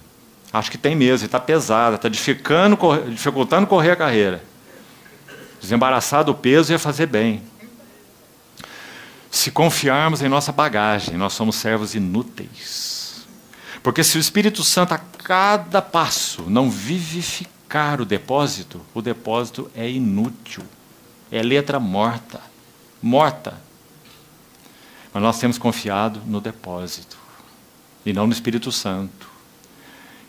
Acho que tem mesmo, está pesada, está dificultando correr a carreira. Desembaraçar do peso ia fazer bem. Se confiarmos em nossa bagagem, nós somos servos inúteis. Porque se o Espírito Santo a cada passo não vivificar o depósito é inútil. É letra morta. Morta. Mas nós temos confiado no depósito e não no Espírito Santo.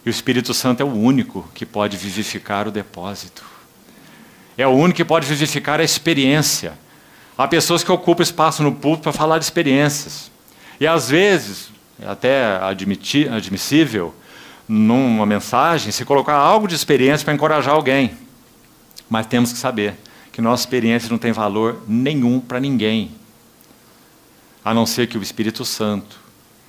E o Espírito Santo é o único que pode vivificar o depósito. É o único que pode vivificar a experiência. Há pessoas que ocupam espaço no púlpito para falar de experiências. E às vezes, é até admissível, numa mensagem, se colocar algo de experiência para encorajar alguém. Mas temos que saber que nossa experiência não tem valor nenhum para ninguém. A não ser que o Espírito Santo,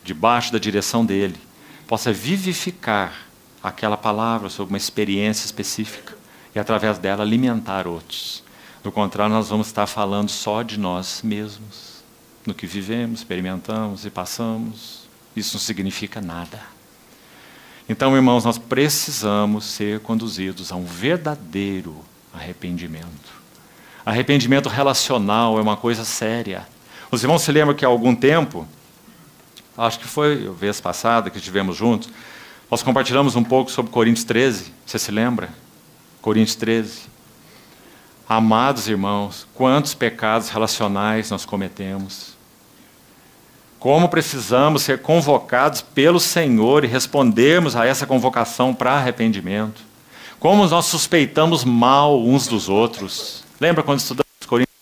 debaixo da direção dele, possa vivificar aquela palavra sobre uma experiência específica e, através dela, alimentar outros. Do contrário, nós vamos estar falando só de nós mesmos, no que vivemos, experimentamos e passamos. Isso não significa nada. Então, irmãos, nós precisamos ser conduzidos a um verdadeiro arrependimento. Arrependimento relacional é uma coisa séria. Os irmãos se lembram que há algum tempo, acho que foi a vez passada que estivemos juntos, nós compartilhamos um pouco sobre Coríntios 13. Você se lembra? Coríntios 13. Amados irmãos, quantos pecados relacionais nós cometemos. Como precisamos ser convocados pelo Senhor e respondermos a essa convocação para arrependimento. Como nós suspeitamos mal uns dos outros. Lembra quando estudamos Coríntios?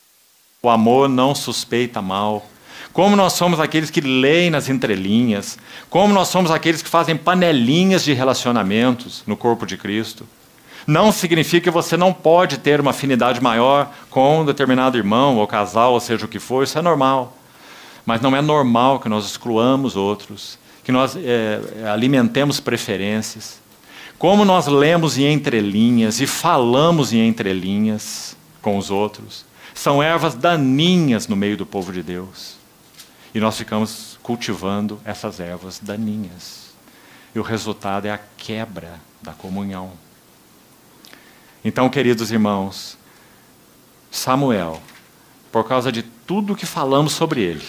O amor não suspeita mal. Como nós somos aqueles que leem nas entrelinhas. Como nós somos aqueles que fazem panelinhas de relacionamentos no corpo de Cristo. Não significa que você não pode ter uma afinidade maior com um determinado irmão ou casal, ou seja o que for, isso é normal. Mas não é normal que nós excluamos outros, que nós alimentemos preferências. Como nós lemos em entrelinhas e falamos em entrelinhas com os outros, são ervas daninhas no meio do povo de Deus. E nós ficamos cultivando essas ervas daninhas. E o resultado é a quebra da comunhão. Então, queridos irmãos, Samuel, por causa de tudo que falamos sobre ele,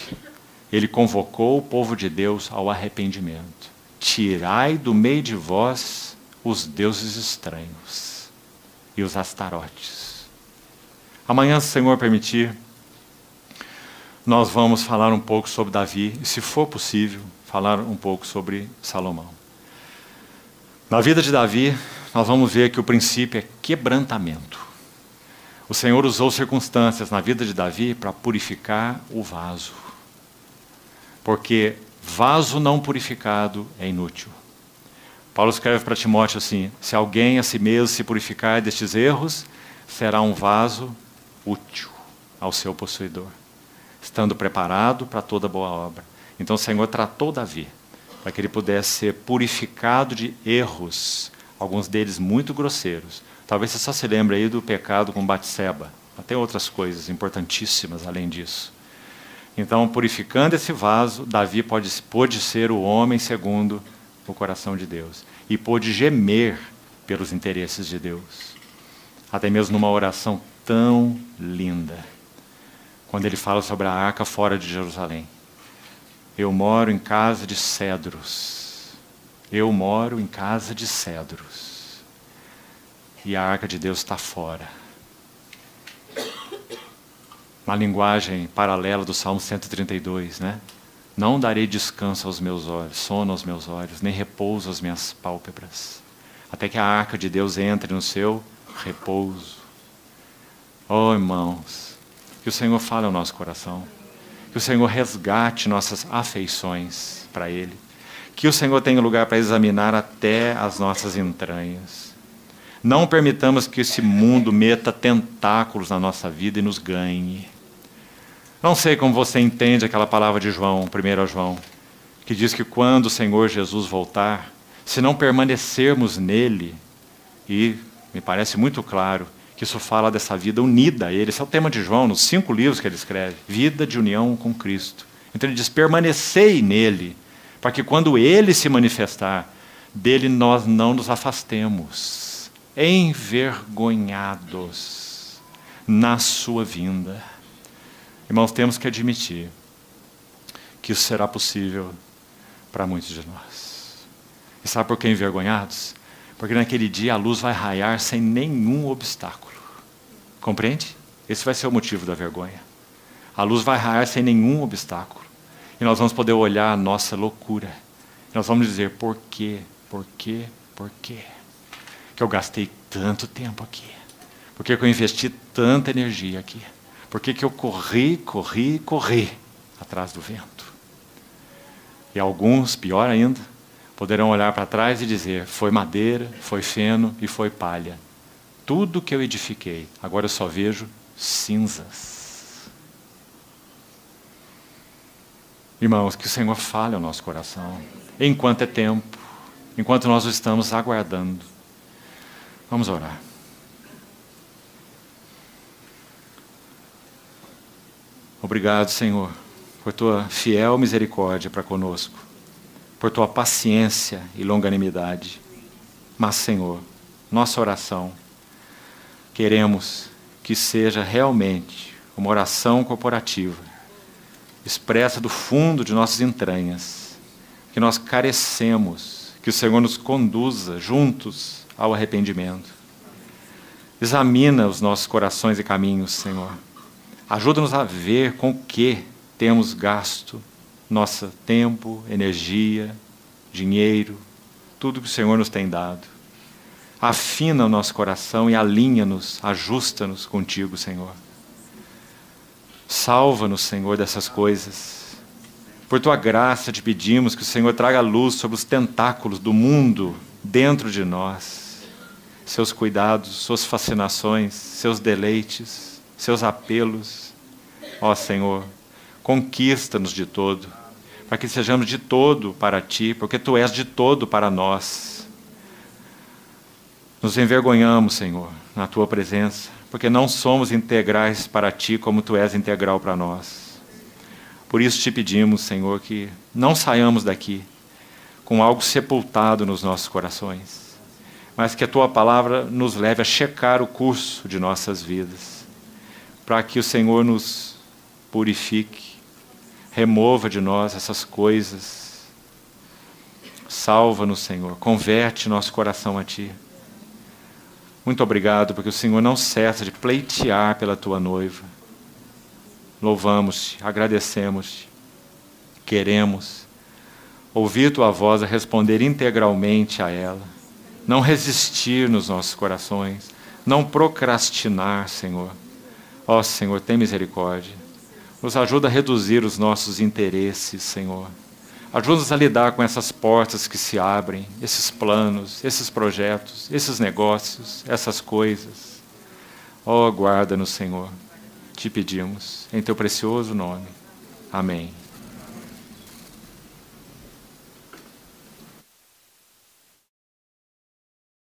ele convocou o povo de Deus ao arrependimento. Tirai do meio de vós os deuses estranhos e os astarotes. Amanhã, se o Senhor permitir, nós vamos falar um pouco sobre Davi e, se for possível, falar um pouco sobre Salomão. Na vida de Davi, nós vamos ver que o princípio é quebrantamento. O Senhor usou circunstâncias na vida de Davi para purificar o vaso. Porque vaso não purificado é inútil. Paulo escreve para Timóteo assim: se alguém a si mesmo se purificar destes erros, será um vaso útil ao seu possuidor, estando preparado para toda boa obra. Então o Senhor tratou Davi para que ele pudesse ser purificado de erros, alguns deles muito grosseiros. Talvez você só se lembre aí do pecado com Batseba. Tem outras coisas importantíssimas além disso. Então, purificando esse vaso, Davi pôde ser o homem segundo o coração de Deus. E pôde gemer pelos interesses de Deus. Até mesmo numa oração tão linda. Quando ele fala sobre a arca fora de Jerusalém. Eu moro em casa de cedros. Eu moro em casa de cedros. E a arca de Deus está fora. Uma linguagem paralela do Salmo 132, né? Não darei descanso aos meus olhos, sono aos meus olhos, nem repouso às minhas pálpebras, até que a arca de Deus entre no seu repouso. Oh, irmãos, que o Senhor fale ao nosso coração, que o Senhor resgate nossas afeições para Ele, que o Senhor tenha lugar para examinar até as nossas entranhas. Não permitamos que esse mundo meta tentáculos na nossa vida e nos ganhe. Não sei como você entende aquela palavra de João, 1 João, que diz que quando o Senhor Jesus voltar, se não permanecermos nele, e me parece muito claro que isso fala dessa vida unida a Ele. Esse é o tema de João, nos 5 livros que ele escreve. Vida de união com Cristo. Então ele diz, permanecei nele, para que quando Ele se manifestar, dele nós não nos afastemos, envergonhados na sua vinda. Irmãos, temos que admitir que isso será possível para muitos de nós. E sabe por que envergonhados? Porque naquele dia a luz vai raiar sem nenhum obstáculo. Compreende? Esse vai ser o motivo da vergonha. A luz vai raiar sem nenhum obstáculo. E nós vamos poder olhar a nossa loucura. E nós vamos dizer, por quê? Por quê? Por quê? Que eu gastei tanto tempo aqui? Por que eu investi tanta energia aqui? Por que eu corri atrás do vento? E alguns, pior ainda, poderão olhar para trás e dizer, foi madeira, foi feno e foi palha. Tudo que eu edifiquei, agora eu só vejo cinzas. Irmãos, que o Senhor fale ao nosso coração, enquanto é tempo, enquanto nós o estamos aguardando. Vamos orar. Obrigado, Senhor, por Tua fiel misericórdia para conosco, por Tua paciência e longanimidade. Mas, Senhor, nossa oração, queremos que seja realmente uma oração corporativa, expressa do fundo de nossas entranhas, que nós carecemos, que o Senhor nos conduza juntos ao arrependimento. Examina os nossos corações e caminhos, Senhor. Ajuda-nos a ver com o que temos gasto nosso tempo, energia, dinheiro, tudo que o Senhor nos tem dado. Afina o nosso coração e alinha-nos, ajusta-nos contigo, Senhor. Salva-nos, Senhor, dessas coisas. Por Tua graça te pedimos que o Senhor traga luz sobre os tentáculos do mundo dentro de nós. Seus cuidados, suas fascinações, seus deleites, seus apelos. Ó Senhor, conquista-nos de todo, para que sejamos de todo para Ti, porque Tu és de todo para nós. Nos envergonhamos, Senhor, na Tua presença, porque não somos integrais para Ti como Tu és integral para nós. Por isso te pedimos, Senhor, que não saiamos daqui com algo sepultado nos nossos corações, mas que a Tua palavra nos leve a checar o curso de nossas vidas, para que o Senhor nos purifique, remova de nós essas coisas, salva-nos, Senhor, converte nosso coração a Ti. Muito obrigado, porque o Senhor não cessa de pleitear pela Tua noiva. Louvamos-te, agradecemos-te, queremos ouvir Tua voz e responder integralmente a ela, não resistir nos nossos corações, não procrastinar, Senhor. Ó Senhor, tem misericórdia. Nos ajuda a reduzir os nossos interesses, Senhor. Ajuda-nos a lidar com essas portas que se abrem, esses planos, esses projetos, esses negócios, essas coisas. Ó, guarda-nos, Senhor. Te pedimos, em Teu precioso nome. Amém.